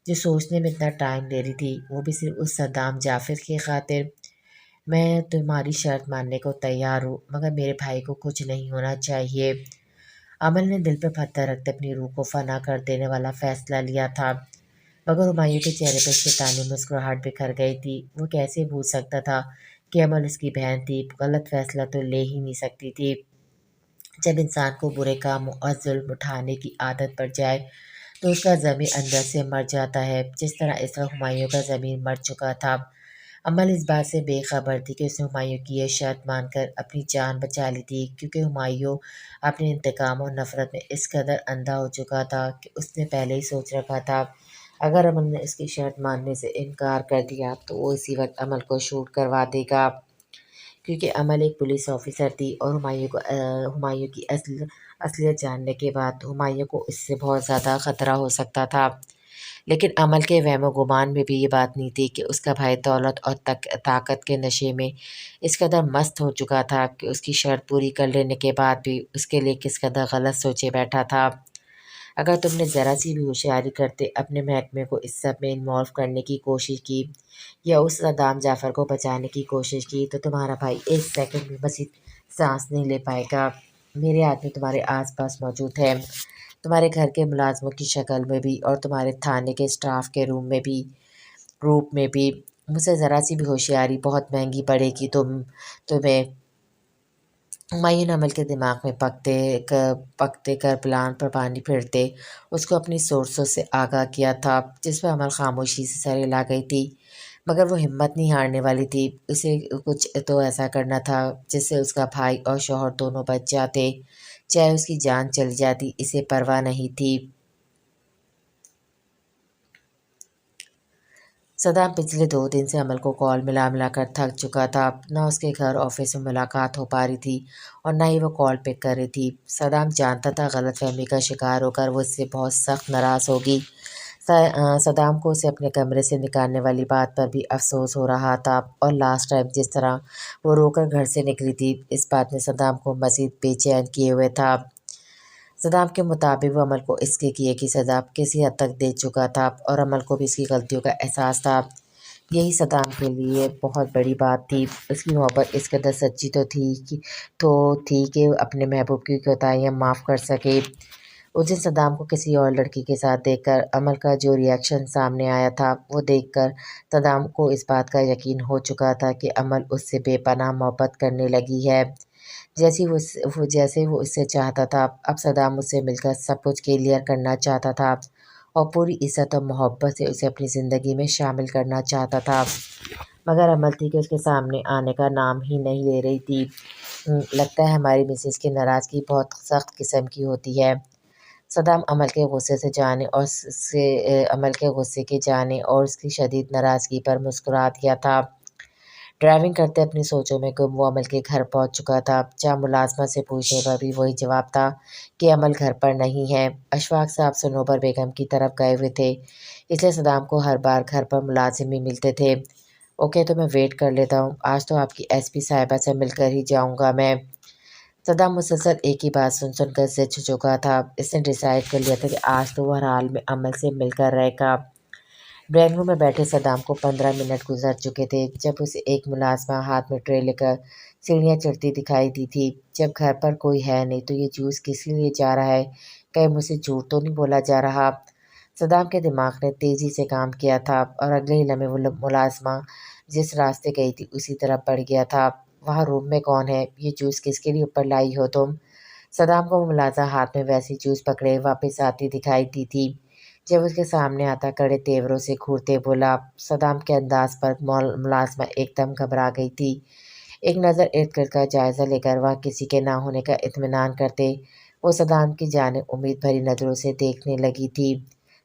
جو سوچنے میں اتنا ٹائم لے رہی تھی، وہ بھی صرف اس صدام جعفر کی خاطر۔ میں تمہاری شرط ماننے کو تیار ہوں، مگر میرے بھائی کو کچھ نہیں ہونا چاہیے۔ عمل نے دل پہ پتھر رکھتے اپنی روح کو فنا کر دینے والا فیصلہ لیا تھا، مگر ہمایوں کے چہرے پر شیطانی مسکراہٹ بکھر گئی تھی۔ وہ کیسے بھول سکتا تھا کہ عمل اس کی بہن تھی، غلط فیصلہ تو لے ہی نہیں سکتی تھی۔ جب انسان کو برے کام اور ظلم اٹھانے کی عادت پڑ جائے تو اس کا ضمیر اندر سے مر جاتا ہے، جس طرح اس وقت ہمایوں کا ضمیر مر چکا تھا۔ عمل اس بات سے بے خبر تھی کہ اس نے ہمایوں کی یہ شرط مان کر اپنی جان بچا لی تھی، کیونکہ ہمایوں اپنے انتقام اور نفرت میں اس قدر اندھا ہو چکا تھا کہ اس نے پہلے ہی سوچ رکھا تھا اگر عمل نے اس کی شرط ماننے سے انکار کر دیا تو وہ اسی وقت عمل کو شوٹ کروا دے گا، کیونکہ عمل ایک پولیس آفیسر تھی، اور ہمایوں کی اصلیت جاننے کے بعد ہمایوں کو اس سے بہت زیادہ خطرہ ہو سکتا تھا۔ لیکن عمل کے وہم و گمان میں بھی یہ بات نہیں تھی کہ اس کا بھائی دولت اور طاقت کے نشے میں اس قدر مست ہو چکا تھا کہ اس کی شرط پوری کر لینے کے بعد بھی اس کے لیے کس قدر غلط سوچے بیٹھا تھا۔ اگر تم نے ذرا سی بھی ہوشیاری کرتے اپنے محکمے کو اس سب میں انوالو کرنے کی کوشش کی یا اس صدام جعفر کو بچانے کی کوشش کی تو تمہارا بھائی ایک سیکنڈ بھی مزید سانس نہیں لے پائے گا۔ میرے آدمی تمہارے آس پاس موجود ہیں، تمہارے گھر کے ملازموں کی شکل میں بھی اور تمہارے تھانے کے اسٹاف کے روپ میں بھی۔ مجھ سے ذرا سی بھی ہوشیاری بہت مہنگی پڑے گی تمہیں۔ ہمایوں نے عمل کے دماغ میں پکتے کر پلان پر پانی پھرتے اس کو اپنی سورسوں سے آگاہ کیا تھا، جس پر عمل خاموشی سے سر ہلا گئی تھی، مگر وہ ہمت نہیں ہارنے والی تھی۔ اسے کچھ تو ایسا کرنا تھا جس سے اس کا بھائی اور شوہر دونوں بچ جاتے، چاہے اس کی جان چلی جاتی، اسے پرواہ نہیں تھی۔ صدام پچھلے 2 دن سے عمل کو کال ملا کر تھک چکا تھا، نہ اس کے گھر آفس میں ملاقات ہو پا رہی تھی اور نہ ہی وہ کال پک کر رہی تھی۔ صدام جانتا تھا غلط فہمی کا شکار ہو کر وہ اس سے بہت سخت ناراض ہوگی۔ صدام کو اسے اپنے کمرے سے نکالنے والی بات پر بھی افسوس ہو رہا تھا، اور لاسٹ ٹائم جس طرح وہ رو کر گھر سے نکلی تھی، اس بات نے صدام کو مزید بے چین کیے ہوئے تھا۔ صدام کے مطابق وہ عمل کو اس کے کیے کی سزا کسی حد تک دے چکا تھا، اور عمل کو بھی اس کی غلطیوں کا احساس تھا۔ یہی صدام کے لیے بہت بڑی بات تھی۔ اس کی محبت اس قدر سچی تو تھی کہ اپنے محبوب کی کوتاہیاں معاف کر سکے۔ اس دن صدام کو کسی اور لڑکی کے ساتھ دیکھ کر عمل کا جو ری ایکشن سامنے آیا تھا، وہ دیکھ کر صدام کو اس بات کا یقین ہو چکا تھا کہ عمل اس سے بے پناہ محبت کرنے لگی ہے، جیسے وہ اس سے چاہتا تھا۔ اب صدام اس سے مل کر سب کچھ کلیئر کرنا چاہتا تھا اور پوری عزت اور محبت سے اسے اپنی زندگی میں شامل کرنا چاہتا تھا، مگر عمل تھی کہ اس کے سامنے آنے کا نام ہی نہیں لے رہی تھی۔ لگتا ہے ہماری مسز کی ناراضگی بہت سخت قسم کی ہوتی ہے۔ صدام عمل کے غصے کے جانے اور اس کی شدید ناراضگی پر مسکرا دیا تھا۔ ڈرائیونگ کرتے اپنی سوچوں میں گم وہ عمل کے گھر پہنچ چکا تھا، جہاں ملازمہ سے پوچھنے پر بھی وہی جواب تھا کہ عمل گھر پر نہیں ہے۔ اشفاق صاحب صنوبر بیگم کی طرف گئے ہوئے تھے، اس لیے صدام کو ہر بار گھر پر ملازم ہی ملتے تھے۔ اوکے، تو میں ویٹ کر لیتا ہوں، آج تو آپ کی ایس پی صاحبہ سے مل کر ہی جاؤں گا میں۔ صدام مسلسل ایک ہی بات سن کر ضد چکا تھا۔ اس نے ڈیسائیڈ کر لیا تھا کہ آج تو وہ ہر حال میں عمل سے مل کر رہے گا۔ ڈرائنگ روم میں بیٹھے صدام کو 15 منٹ گزر چکے تھے جب اسے ایک ملازمہ ہاتھ میں ٹرے لے کر سیڑھیاں چڑھتی دکھائی دی تھی۔ جب گھر پر کوئی ہے نہیں تو یہ جوس کس لیے جا رہا ہے؟ کہیں مجھ سے جھوٹ تو نہیں بولا جا رہا؟ صدام کے دماغ نے تیزی سے کام کیا تھا، اور اگلے ہی لمحے وہ ملازمہ جس راستے گئی تھی اسی طرف بڑھ گیا تھا۔ وہاں روم میں کون ہے؟ یہ جوس کس کے لیے اوپر لائی ہو تم؟ صدام کو وہ ملازمہ ہاتھ میں ویسی جوس پکڑے واپس آتی دکھائی دی تھی جب اس کے سامنے آتا کڑے تیوروں سے گھورتے بولا۔ صدام کے انداز پر ملازمہ ایک دم گھبرا گئی تھی۔ ایک نظر ارد گرد کا جائزہ لے کر وہاں کسی کے نہ ہونے کا اطمینان کرتے وہ صدام کی جانب امید بھری نظروں سے دیکھنے لگی تھی۔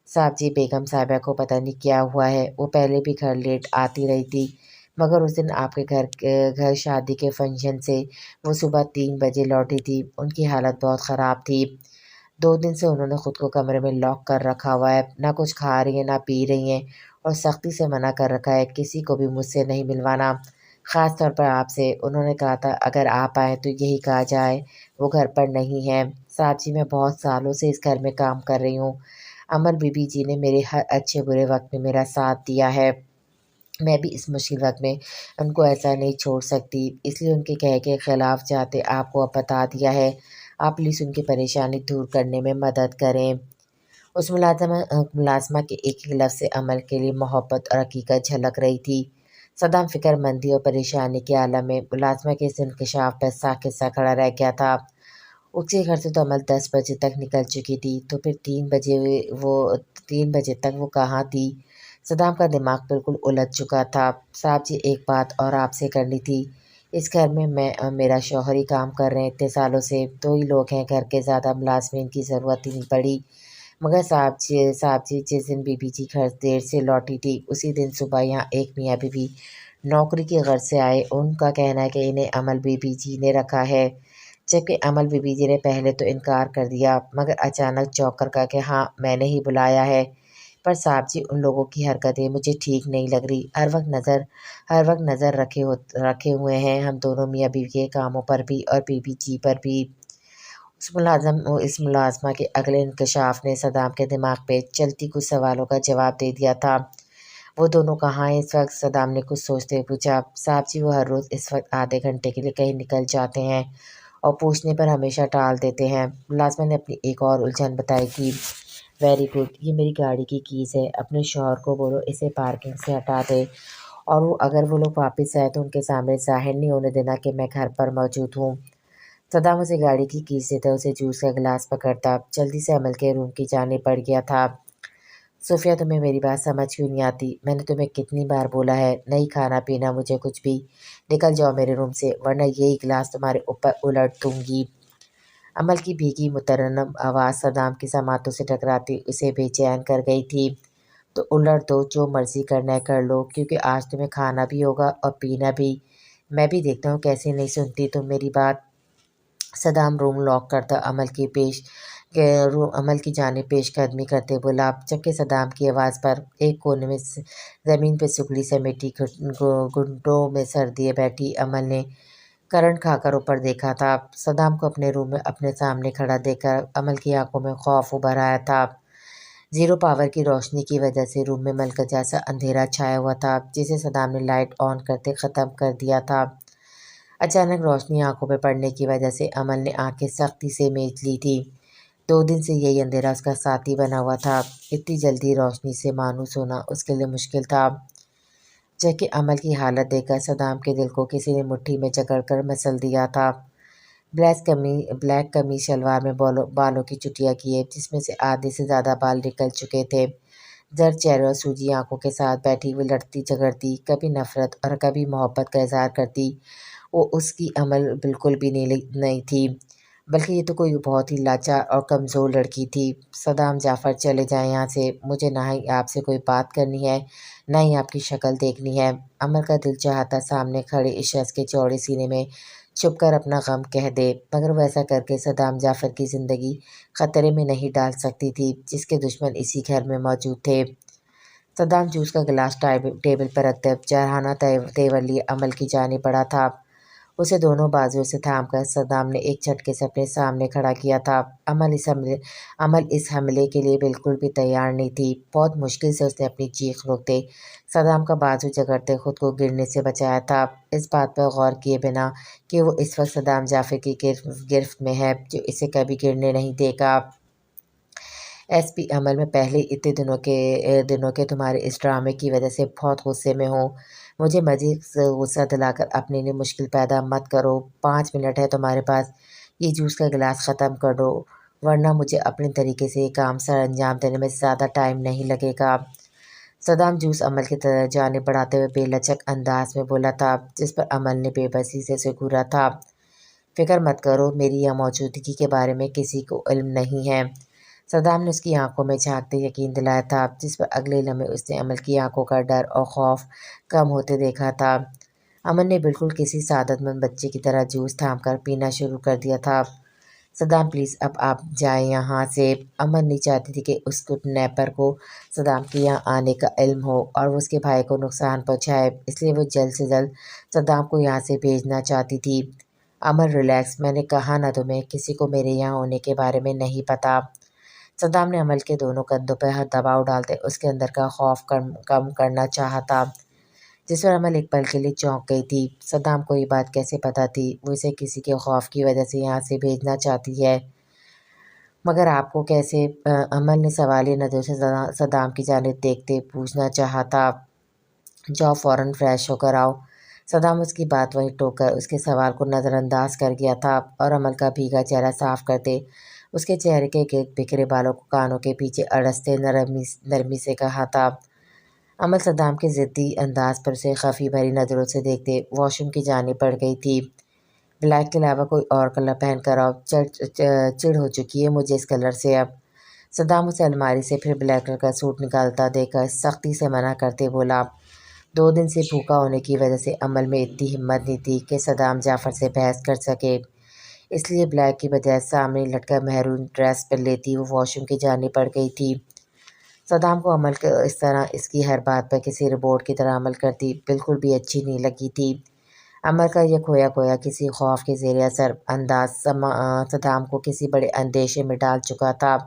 صاحب جی، بیگم صاحبہ کو پتہ نہیں کیا ہوا ہے، وہ پہلے بھی گھر لیٹ آتی رہی تھی، مگر اس دن آپ کے گھر شادی کے فنکشن سے وہ صبح 3 بجے لوٹی تھی۔ ان کی حالت بہت خراب تھی۔ 2 دن سے انہوں نے خود کو کمرے میں لاک کر رکھا ہوا ہے، نہ کچھ کھا رہی ہیں نہ پی رہی ہیں، اور سختی سے منع کر رکھا ہے کسی کو بھی مجھ سے نہیں ملوانا، خاص طور پر آپ سے۔ انہوں نے کہا تھا اگر آپ آئیں تو یہی کہا جائے وہ گھر پر نہیں ہے۔ صاحب جی، میں بہت سالوں سے اس گھر میں کام کر رہی ہوں۔ امل بی بی جی نے میرے ہر اچھے برے وقت میں میرا ساتھ دیا ہے، میں بھی اس مشکل وقت میں ان کو ایسا نہیں چھوڑ سکتی، اس لیے ان کے کہے کے خلاف جاتے آپ کو اب بتا دیا ہے۔ آپ پلیز ان کی پریشانی دور کرنے میں مدد کریں۔ اس ملازمہ کے ایک ایک لفظ سے عمل کے لیے محبت اور حقیقت جھلک رہی تھی۔ صدام فکر مندی اور پریشانی کے عالم میں ملازمہ کے اس انکشاف پر ساکت سا کھڑا رہ گیا تھا۔ اس کے گھر سے تو عمل 10 بجے تک نکل چکی تھی، تو پھر 3 بجے تک وہ کہاں تھی؟ صدام کا دماغ بالکل الجھ چکا تھا۔ صاحب جی، ایک بات اور آپ سے کرنی تھی۔ اس گھر میں میں اور میرا شوہر ہی کام کر رہے ہیں اتنے سالوں سے، 2 ہی لوگ ہیں، گھر کے زیادہ ملازمین کی ضرورت ہی نہیں پڑی۔ مگر صاحب جی جس دن بی بی جی گھر دیر سے لوٹی تھی، اسی دن صبح یہاں ایک میاں بی بی نوکری کی غرض سے آئے۔ ان کا کہنا ہے کہ انہیں امل بی بی جی نے رکھا ہے، جبکہ امل بی بی جی نے پہلے تو انکار کر دیا، مگر اچانک چونک کر کہا کہ ہاں میں نے ہی بلایا ہے۔ پر صاحب جی، ان لوگوں کی حرکتیں مجھے ٹھیک نہیں لگ رہی، ہر وقت نظر رکھے ہوئے ہیں ہم دونوں میاں بیوی کے کاموں پر بھی اور بی بی جی پر بھی۔ اس ملازمہ کے اگلے انکشاف نے صدام کے دماغ پہ چلتی کچھ سوالوں کا جواب دے دیا تھا۔ وہ دونوں کہاں ہیں اس وقت؟ صدام نے کچھ سوچتے ہوئے پوچھا۔ صاحب جی، وہ ہر روز اس وقت آدھے گھنٹے کے لیے کہیں نکل جاتے ہیں اور پوچھنے پر ہمیشہ ٹال دیتے ہیں۔ ملازمہ نے اپنی ایک اور الجھن بتائی تھی۔ ویری گڈ، یہ میری گاڑی کی کیز ہے، اپنے شوہر کو بولو اسے پارکنگ سے ہٹا دے، اور اگر وہ لوگ واپس آئے تو ان کے سامنے ظاہر نہیں ہونے دینا کہ میں گھر پر موجود ہوں۔ صدام اسے گاڑی کی کیز دیتا، اسے جوس کا گلاس پکڑتا، جلدی سے عمل کے روم کی جانب بڑھ گیا تھا۔ صوفیہ، تمہیں میری بات سمجھ کیوں نہیں آتی؟ میں نے تمہیں کتنی بار بولا ہے نہیں کھانا پینا مجھے کچھ بھی، نکل جاؤ میرے روم سے ورنہ یہی گلاس تمہارے اوپر الٹ دوں گی۔ عمل کی بھیگی مترنم آواز صدام کی سماعتوں سے ٹکراتی اسے بے چین کر گئی تھی۔ تو الٹ دو، جو مرضی کرنا ہے کر لو، کیونکہ آج تمہیں کھانا بھی ہوگا اور پینا بھی۔ میں بھی دیکھتا ہوں کیسے نہیں سنتی تم میری بات۔ صدام روم لاک کرتا عمل کی جانب پیش قدمی کرتے بولا، جبکہ صدام کی آواز پر ایک کونے میں زمین پہ سکڑی سمیٹی گھنٹوں میں سر دیے بیٹھی عمل نے کرنٹ کھا کر اوپر دیکھا تھا۔ صدام کو اپنے روم میں اپنے سامنے کھڑا دیکھ کر عمل کی آنکھوں میں خوف ابھر آیا تھا۔ زیرو پاور کی روشنی کی وجہ سے روم میں ملکہ جیسا اندھیرا چھایا ہوا تھا، جسے صدام نے لائٹ آن کرتے ختم کر دیا تھا۔ اچانک روشنی آنکھوں پہ پڑنے کی وجہ سے عمل نے آنکھیں سختی سے میچ لی تھی۔ 2 دن سے یہی اندھیرا اس کا ساتھی بنا ہوا تھا، اتنی جلدی روشنی سے مانوس ہونا اس کے لیے مشکل تھا۔ جبکہ عمل کی حالت دیکھ کر صدام کے دل کو کسی نے مٹھی میں جکڑ کر مسل دیا تھا۔ بلیک قمیص شلوار میں بالوں کی چٹیاں کیے، جس میں سے آدھے سے زیادہ بال نکل چکے تھے، زرد چہرے اور سوجی آنکھوں کے ساتھ بیٹھی ہوئی لڑتی جھگڑتی کبھی نفرت اور کبھی محبت کا اظہار کرتی وہ اس کی عمل بالکل بھی نہیں تھی، بلکہ یہ تو کوئی بہت ہی لاچار اور کمزور لڑکی تھی۔ صدام جعفر، چلے جائیں یہاں سے، مجھے نہ ہی آپ سے کوئی بات کرنی ہے نہ ہی آپ کی شکل دیکھنی ہے۔ عمل کا دل چاہتا سامنے کھڑے اس شخص کے چوڑے سینے میں چھپ کر اپنا غم کہہ دے، مگر وہ ایسا کر کے صدام جعفر کی زندگی خطرے میں نہیں ڈال سکتی تھی، جس کے دشمن اسی گھر میں موجود تھے۔ صدام جوس کا گلاس ٹیبل پر رکھتے جارحانہ تیور لیے عمل کی جانب بڑھا تھا، اسے دونوں بازوؤں سے تھام کر صدام نے ایک جھٹکے سے اپنے سامنے کھڑا کیا تھا۔ عمل اس حملے کے لیے بالکل بھی تیار نہیں تھی۔ بہت مشکل سے اس نے اپنی چیخ روکتے صدام کا بازو جگڑتے خود کو گرنے سے بچایا تھا، اس بات پر غور کیے بنا کہ وہ اس وقت صدام جعفر کی گرفت میں ہے، جو اسے کبھی گرنے نہیں دے گا۔ ایس پی عمل، میں پہلے اتنے دنوں کے تمہارے اس ڈرامے کی وجہ سے بہت غصے میں ہوں، مجھے مزید غصہ دلا کر اپنے لیے مشکل پیدا مت کرو۔ 5 منٹ ہے تمہارے پاس، یہ جوس کا گلاس ختم کر دو ورنہ مجھے اپنے طریقے سے یہ کام سر انجام دینے میں زیادہ ٹائم نہیں لگے گا۔ صدام جوس عمل کی جانب بڑھاتے ہوئے بے لچک انداز میں بولا تھا، جس پر عمل نے بے بسی سے گھورا تھا۔ فکر مت کرو، میری یہ موجودگی کے بارے میں کسی کو علم نہیں ہے۔ صدام نے اس کی آنکھوں میں جھانکتے یقین دلایا تھا، جس پر اگلے لمحے اس نے عمل کی آنکھوں کا ڈر اور خوف کم ہوتے دیکھا تھا۔ امن نے بالکل کسی سعادت مند بچے کی طرح جوس تھام کر پینا شروع کر دیا تھا۔ صدام پلیز اب آپ جائیں یہاں سے۔ امن نہیں چاہتی تھی کہ اس کڈنیپر کو صدام کے یہاں آنے کا علم ہو اور وہ اس کے بھائی کو نقصان پہنچائے، اس لیے وہ جلد سے جلد صدام کو یہاں سے بھیجنا چاہتی تھی۔ امن ریلیکس، میں نے کہا نا تمہیں، کسی کو میرے یہاں ہونے کے بارے میں نہیں پتا۔ صدام نے عمل کے دونوں کندھوں پر دباؤ ڈالتے اس کے اندر کا خوف کم کرنا چاہا تھا، جس پر عمل ایک پل کے لیے چونک گئی تھی۔ صدام کو یہ بات کیسے پتا تھی وہ اسے کسی کے خوف کی وجہ سے یہاں سے بھیجنا چاہتی ہے؟ مگر آپ کو کیسے؟ عمل نے سوالیہ نظروں سے صدام کی جانب دیکھتے پوچھنا چاہا تھا۔ جاؤ فوراً فریش ہو کر آؤ۔ صدام اس کی بات وہیں ٹوک کر اس کے سوال کو نظر انداز کر گیا تھا اور عمل کا بھیگا چہرہ صاف کرتے اس کے چہرے کے گرد بکھرے بالوں کو کانوں کے پیچھے اڑستے نرمی سے کہا تھا۔ عمل صدام کے ضدی انداز پر اسے خفی بھری نظروں سے دیکھتے واش روم کی جانب بڑھ گئی تھی۔ بلیک کے علاوہ کوئی اور کلر پہن کر آؤ، چڑ ہو چکی ہے مجھے اس کلر سے اب۔ صدام اسے الماری سے پھر بلیک کلر کا سوٹ نکالتا دیکھ کر سختی سے منع کرتے بولا۔ 2 دن سے بھوکا ہونے کی وجہ سے عمل میں اتنی ہمت نہیں تھی کہ صدام جعفر سے بحث کر سکے، اس لیے بلیک کی بجائے سامنے لٹکا میرون ڈریس پہن لیتی وہ واش روم کی جانب بڑھ گئی تھی۔ صدام کو عمل اس طرح اس کی ہر بات پر کسی روبوٹ کی طرح عمل کرتی بالکل بھی اچھی نہیں لگی تھی۔ عمل کا یہ کھویا کسی خوف کے زیر اثر انداز صدام کو کسی بڑے اندیشے میں ڈال چکا تھا۔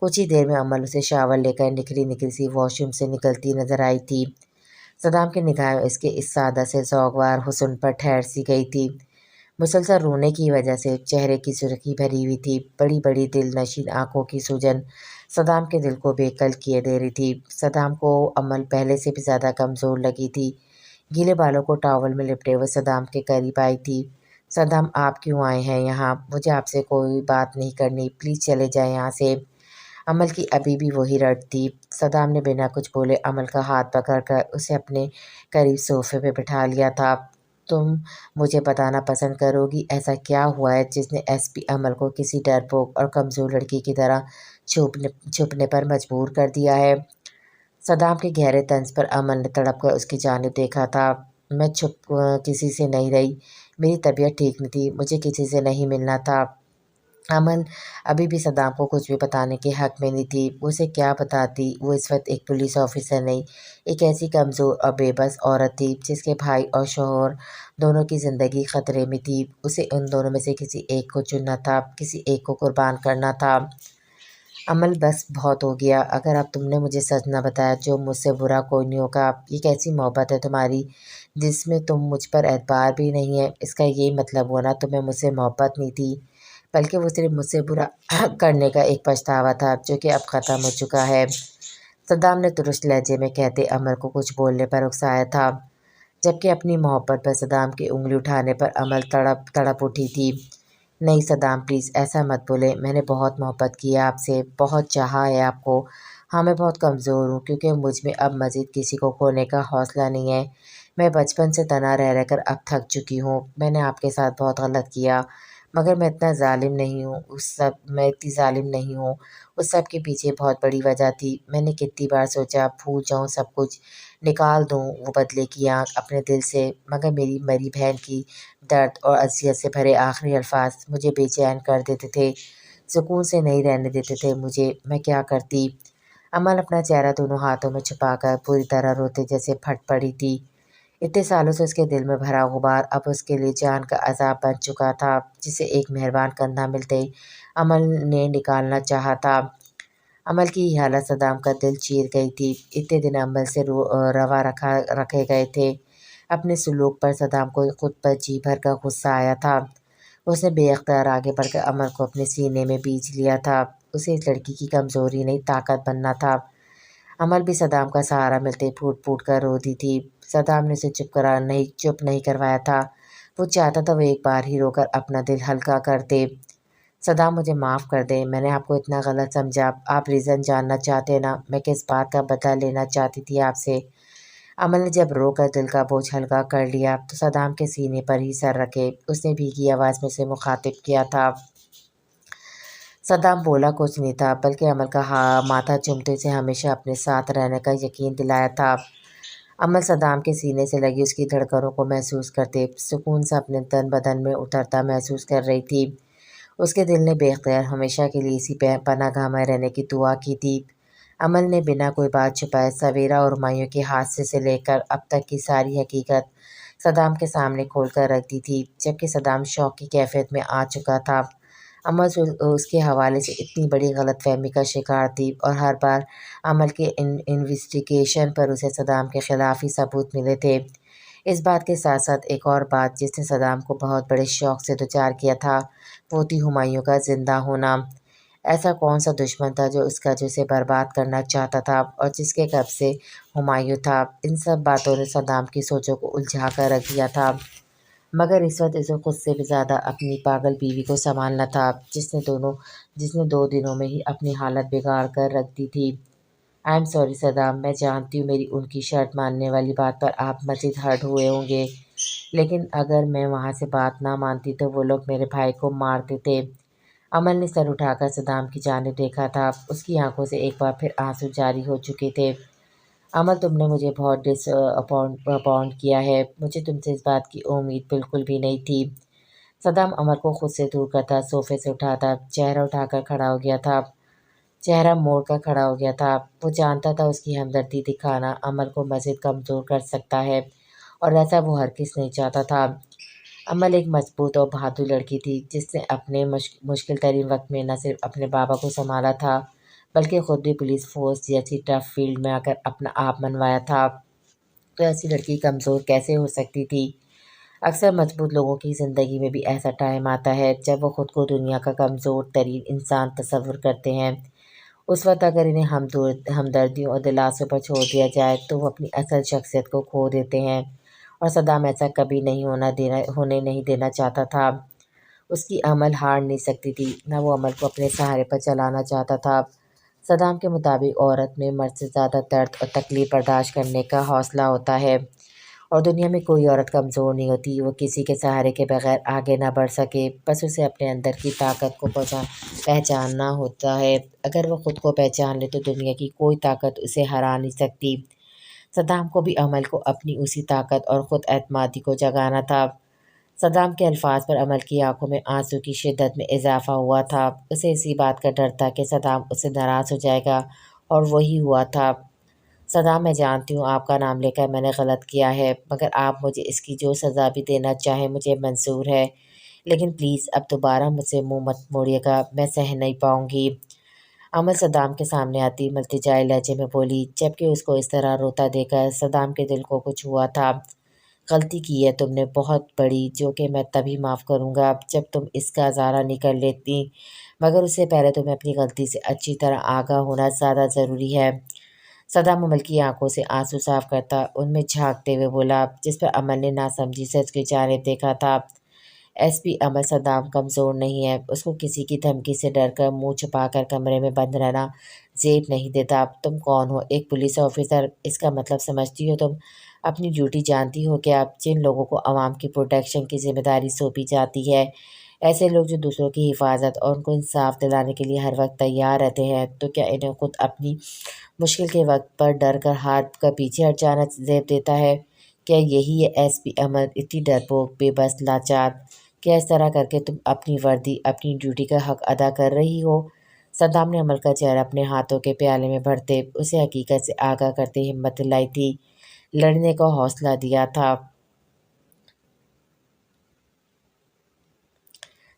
کچھ ہی دیر میں عمل اسے شاور لے کر نکھری سی واش روم سے نکلتی نظر آئی تھی۔ صدام کی نگاہیں اس کے اس سادہ سے سوگوار حسن پر ٹھہر سی گئی تھی۔ مسلسل رونے کی وجہ سے چہرے کی سرخی بھری ہوئی تھی، بڑی بڑی دل نشین آنکھوں کی سوجن صدام کے دل کو بے کل کیے دے رہی تھی۔ صدام کو عمل پہلے سے بھی زیادہ کمزور لگی تھی۔ گیلے بالوں کو ٹاول میں لپٹے ہوئے صدام کے قریب آئی تھی۔ صدام آپ کیوں آئے ہیں یہاں؟ مجھے آپ سے کوئی بات نہیں کرنی، پلیز چلے جائیں یہاں سے۔ عمل کی ابھی بھی وہی رٹ تھی۔ صدام نے بنا کچھ بولے عمل کا ہاتھ پکڑ کر اسے اپنے قریب صوفے پہ بٹھا لیا تھا۔ تم مجھے بتانا پسند کرو گی ایسا کیا ہوا ہے جس نے ایس پی عمل کو کسی ڈرپوک اور کمزور لڑکی کی طرح چھپنے پر مجبور کر دیا ہے؟ صدام کے گہرے طنز پر عمل نے تڑپ کر اس کی جانب دیکھا تھا۔ میں چھپ کسی سے نہیں رہی، میری طبیعت ٹھیک نہیں تھی، مجھے کسی سے نہیں ملنا تھا۔ عمل ابھی بھی صدام کو کچھ بھی بتانے کے حق میں نہیں تھی۔ وہ اسے کیا بتاتی؟ وہ اس وقت ایک پولیس آفیسر نہیں، ایک ایسی کمزور اور بے بس عورت تھی جس کے بھائی اور شوہر دونوں کی زندگی خطرے میں تھی۔ اسے ان دونوں میں سے کسی ایک کو چننا تھا، کسی ایک کو قربان کرنا تھا۔ عمل بس بہت ہو گیا، اگر اب تم نے مجھے سچ نہ بتایا جو مجھ سے برا کوئی نہیں ہوگا۔ یہ کیسی محبت ہے تمہاری جس میں تم مجھ پر اعتبار بھی نہیں ہے؟ اس کا یہی مطلب ہوا نا تمہیں مجھ سے محبت نہیں تھی، بلکہ وہ صرف مجھ سے برا کرنے کا ایک پچھتاوا تھا جو کہ اب ختم ہو چکا ہے۔ صدام نے ترش لہجے میں کہتے عمل کو کچھ بولنے پر اکسایا تھا، جبکہ اپنی محبت پر صدام کی انگلی اٹھانے پر عمل تڑپ اٹھی تھی۔ نہیں صدام پلیز ایسا مت بولے، میں نے بہت محبت کی ہے آپ سے، بہت چاہا ہے آپ کو۔ ہاں میں بہت کمزور ہوں کیونکہ مجھ میں اب مزید کسی کو کھونے کا حوصلہ نہیں ہے۔ میں بچپن سے تنہا رہ کر اب تھک چکی ہوں۔ میں نے آپ کے ساتھ بہت غلط کیا، مگر میں اتنی ظالم نہیں ہوں۔ اس سب کے پیچھے بہت بڑی وجہ تھی۔ میں نے کتنی بار سوچا بھول جاؤں سب کچھ، نکال دوں وہ بدلے کی آنکھ اپنے دل سے، مگر میری مری بہن کی درد اور اذیت سے بھرے آخری الفاظ مجھے بے چین کر دیتے تھے، سکون سے نہیں رہنے دیتے تھے مجھے۔ میں کیا کرتی؟ عمل اپنا چہرہ دونوں ہاتھوں میں چھپا کر پوری طرح روتے جیسے پھٹ پڑی تھی۔ اتنے سالوں سے اس کے دل میں بھرا غبار اب اس کے لیے جان کا عذاب بن چکا تھا، جسے ایک مہربان کندھا ملتے ہی عمل نے نکالنا چاہا تھا۔ عمل کی یہ حالت صدام کا دل چیر گئی تھی۔ اتنے دن عمل سے روا رکھے گئے تھے، اپنے سلوک پر صدام کو خود پر جی بھر کا غصہ آیا تھا۔ اس نے بے اختیار آگے بڑھ کر عمل کو اپنے سینے میں بیج لیا تھا۔ اسے اس لڑکی کی کمزوری نہیں طاقت بننا تھا۔ عمل بھی صدام کا سہارا ملتے پھوٹ پھوٹ کر روتی تھی۔ صدام نے اسے چپ نہیں کروایا تھا، وہ چاہتا تھا وہ ایک بار ہی رو کر اپنا دل ہلکا کر دے۔ صدام مجھے معاف کر دیں، میں نے آپ کو اتنا غلط سمجھا، آپ ریزن جاننا چاہتے نا میں کس بات کا بدلہ لینا چاہتی تھی آپ سے؟ عمل نے جب رو کر دل کا بوجھ ہلکا کر لیا تو صدام کے سینے پر ہی سر رکھے اس نے بھیگی آواز میں سے مخاطب کیا تھا۔ صدام بولا کچھ نہیں تھا بلکہ عمل کا ماتھا چومتے اسے ہمیشہ اپنے ساتھ رہنے کا یقین دلایا تھا۔ عمل صدام کے سینے سے لگی اس کی دھڑکنوں کو محسوس کرتے سکون سے اپنے تن بدن میں اترتا محسوس کر رہی تھی۔ اس کے دل نے بے اختیار ہمیشہ کے لیے اسی پناہ گاہ میں رہنے کی دعا کی تھی۔ عمل نے بنا کوئی بات چھپائے سویرا اور ہمایوں کے حادثے سے لے کر اب تک کی ساری حقیقت صدام کے سامنے کھول کر رکھ دی تھی، جبکہ صدام شوق کی کیفیت میں آ چکا تھا۔ عمل اس کے حوالے سے اتنی بڑی غلط فہمی کا شکار تھی اور ہر بار عمل کے انویسٹیگیشن پر اسے صدام کے خلاف ہی ثبوت ملے تھے۔ اس بات کے ساتھ ساتھ ایک اور بات جس نے صدام کو بہت بڑے شوق سے دوچار کیا تھا وہ تھی ہمایوں کا زندہ ہونا۔ ایسا کون سا دشمن تھا جو اس کا جسے برباد کرنا چاہتا تھا اور جس کے قبضے ہمایوں تھا؟ ان سب باتوں نے صدام کی سوچوں کو الجھا کر رکھ دیا تھا، مگر اس وقت اسے خود سے بھی زیادہ اپنی پاگل بیوی کو سنبھالنا تھا جس نے 2 دنوں میں ہی اپنی حالت بگاڑ کر رکھ دی تھی۔ آئی ایم سوری صدام، میں جانتی ہوں میری ان کی شرط ماننے والی بات پر آپ مزید ہرٹ ہوئے ہوں گے، لیکن اگر میں وہاں سے بات نہ مانتی تو وہ لوگ میرے بھائی کو مار دیتے۔ عمل نے سر اٹھا کر صدام کی جانب دیکھا تھا، اس کی آنکھوں سے ایک بار پھر آنسو جاری ہو چکے تھے۔ عمل تم نے مجھے بہت ڈس اپوائنٹ کیا ہے، مجھے تم سے اس بات کی امید بالکل بھی نہیں تھی۔ صدام عمل کو خود سے دور کرتا صوفے سے اٹھاتا چہرہ اٹھا کر کھڑا ہو گیا تھا، چہرہ موڑ کر کھڑا ہو گیا تھا۔ وہ جانتا تھا اس کی ہمدردی دکھانا عمل کو مزید کمزور کر سکتا ہے اور ایسا وہ ہرگز نہیں چاہتا تھا۔ عمل ایک مضبوط اور بہادر لڑکی تھی جس نے اپنے مشکل ترین وقت میں نہ صرف اپنے بابا کو سنبھالا تھا بلکہ خود بھی پولیس فورس جیسی ٹف فیلڈ میں آ کر اپنا آپ منوایا تھا۔ تو ایسی لڑکی کمزور کیسے ہو سکتی تھی؟ اکثر مضبوط لوگوں کی زندگی میں بھی ایسا ٹائم آتا ہے جب وہ خود کو دنیا کا کمزور ترین انسان تصور کرتے ہیں۔ اس وقت اگر انہیں ہمدردیوں اور دلاسوں پر چھوڑ دیا جائے تو وہ اپنی اصل شخصیت کو کھو دیتے ہیں، اور صدام ایسا کبھی ہونے نہیں دینا چاہتا تھا۔ اس کی عمل ہار نہیں سکتی تھی، نہ وہ عمل کو اپنے سہارے پر چلانا چاہتا تھا۔ صدام کے مطابق عورت میں مرد سے زیادہ درد اور تکلیف برداشت کرنے کا حوصلہ ہوتا ہے، اور دنیا میں کوئی عورت کمزور نہیں ہوتی۔ وہ کسی کے سہارے کے بغیر آگے نہ بڑھ سکے، بس اسے اپنے اندر کی طاقت کو پہچاننا ہوتا ہے۔ اگر وہ خود کو پہچان لے تو دنیا کی کوئی طاقت اسے ہرا نہیں سکتی۔ صدام کو بھی عمل کو اپنی اسی طاقت اور خود اعتمادی کو جگانا تھا۔ صدام کے الفاظ پر عمل کی آنکھوں میں آنسو کی شدت میں اضافہ ہوا تھا۔ اسے اسی بات کا ڈر تھا کہ صدام اس سے ناراض ہو جائے گا، اور وہی ہوا تھا۔ صدام، میں جانتی ہوں آپ کا نام لے کر میں نے غلط کیا ہے، مگر آپ مجھے اس کی جو سزا بھی دینا چاہیں مجھے منظور ہے، لیکن پلیز اب دوبارہ مجھ سے منہ مت موڑیے گا، میں سہ نہیں پاؤں گی۔ عمل صدام کے سامنے آتی ملتجائے لہجے میں بولی، جبکہ اس کو اس طرح روتا دیکھ کر صدام کے دل کو کچھ ہوا تھا۔ غلطی کی ہے تم نے بہت بڑی، جو کہ میں تبھی معاف کروں گا جب تم اس کا ازالہ نہیں کر لیتی، مگر اس سے پہلے تمہیں اپنی غلطی سے اچھی طرح آگاہ ہونا زیادہ ضروری ہے۔ صدام عمل کی آنکھوں سے آنسو صاف کرتا ان میں جھانکتے ہوئے بولا، جس پر عمل نے ناسمجھی سے اس کی جانب دیکھا تھا۔ ایس پی عمل، صدام کمزور نہیں ہے، اس کو کسی کی دھمکی سے ڈر کر منہ چھپا کر کمرے میں بند رہنا زیب نہیں دیتا۔ تم کون ہو؟ ایک پولیس آفیسر؟ اس کا مطلب سمجھتی ہو تم؟ اپنی ڈیوٹی جانتی ہو کیا؟ جن لوگوں کو عوام کی پروٹیکشن کی ذمہ داری سونپی جاتی ہے، ایسے لوگ جو دوسروں کی حفاظت اور ان کو انصاف دلانے کے لیے ہر وقت تیار رہتے ہیں، تو کیا انہیں خود اپنی مشکل کے وقت پر ڈر کر ہاتھ کا پیچھے ہٹ جانا زیب دیتا ہے؟ کیا یہی ہے ایس پی عمل، اتنی ڈرپوک، بے بس، لاچار؟ کیا اس طرح کر کے تم اپنی وردی، اپنی ڈیوٹی کا حق ادا کر رہی ہو؟ صدام نے عمل کا چہرہ اپنے ہاتھوں کے پیالے میں بھرتے اسے حقیقت سے آگاہ کرتے ہمت دلائی تھی، لڑنے کا حوصلہ دیا تھا۔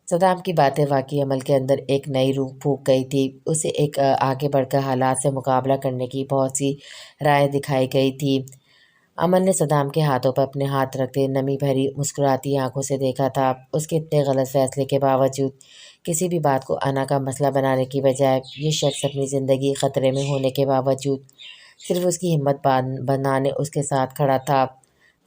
صدام کی باتیں واقعی عمل کے اندر ایک نئی روح پھونک گئی تھی۔ اسے ایک آگے بڑھ کر حالات سے مقابلہ کرنے کی بہت سی رائے دکھائی گئی تھی۔ عمل نے صدام کے ہاتھوں پر اپنے ہاتھ رکھتے نمی بھری مسکراتی آنکھوں سے دیکھا تھا۔ اس کے اتنے غلط فیصلے کے باوجود، کسی بھی بات کو انا کا مسئلہ بنانے کی بجائے، یہ شخص اپنی زندگی خطرے میں ہونے کے باوجود صرف اس کی ہمت بنانے اس کے ساتھ کھڑا تھا۔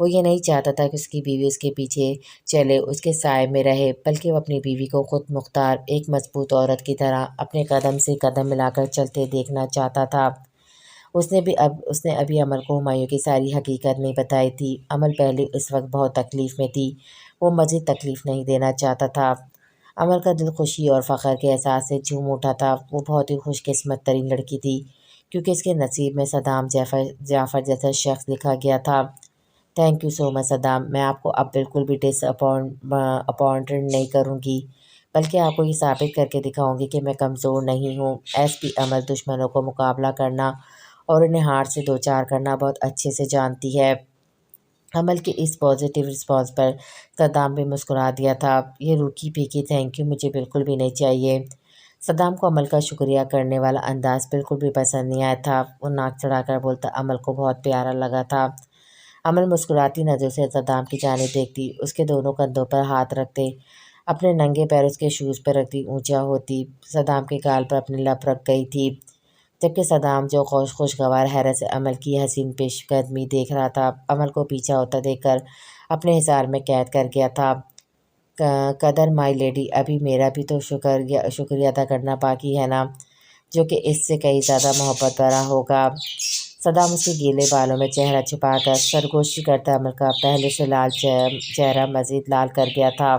وہ یہ نہیں چاہتا تھا کہ اس کی بیوی اس کے پیچھے چلے، اس کے سائے میں رہے، بلکہ وہ اپنی بیوی کو خود مختار ایک مضبوط عورت کی طرح اپنے قدم سے قدم ملا کر چلتے دیکھنا چاہتا تھا۔ اس نے ابھی عمل کو ہمایوں کی ساری حقیقت نہیں بتائی تھی۔ عمل پہلے اس وقت بہت تکلیف میں تھی، وہ مزید تکلیف نہیں دینا چاہتا تھا۔ عمل کا دل خوشی اور فخر کے احساس سے جھوم اٹھا تھا۔ وہ بہت ہی خوش قسمت ترین لڑکی تھی، کیونکہ اس کے نصیب میں صدام جعفر جیسا شخص لکھا گیا تھا۔ Thank you so much Saddam, میں آپ کو اب بالکل بھی اپوائنٹڈ نہیں کروں گی، بلکہ آپ کو یہ ثابت کر کے دکھاؤں گی کہ میں کمزور نہیں ہوں۔ ایس پی عمل دشمنوں کو مقابلہ کرنا اور انہیں ہار سے دوچار کرنا بہت اچھے سے جانتی ہے۔ عمل کے اس پازیٹیو رسپانس پر صدام بھی مسکرا دیا تھا۔ یہ روکی پھیکی تھینک یو مجھے بالکل بھی نہیں چاہیے۔ صدام کو عمل کا شکریہ کرنے والا انداز بالکل بھی پسند نہیں آیا تھا۔ وہ ناک چڑھا کر بولتا عمل کو بہت پیارا لگا تھا۔ عمل مسکراتی نظر سے صدام کی جانب دیکھتی، اس کے دونوں کندھوں پر ہاتھ رکھتے، اپنے ننگے پیر اس کے شوز پر رکھتی اونچا ہوتی، صدام کے گال پر اپنی لب رکھ گئی تھی، جبکہ صدام جو خوشگوار حیرت سے عمل کی حسین پیش قدمی دیکھ رہا تھا، عمل کو پیچھا ہوتا دیکھ کر اپنے حصار میں قید کر گیا تھا۔ قدر مائی لیڈی، ابھی میرا بھی تو شکریہ ادا کرنا باقی ہے نا، جو کہ اس سے کئی زیادہ محبت بھرا ہوگا۔ صدام اس کے گیلے بالوں میں چہرہ چھپا کر سرگوشی کرتا عمل کا پہلے سے لال چہرہ مزید لال کر گیا تھا۔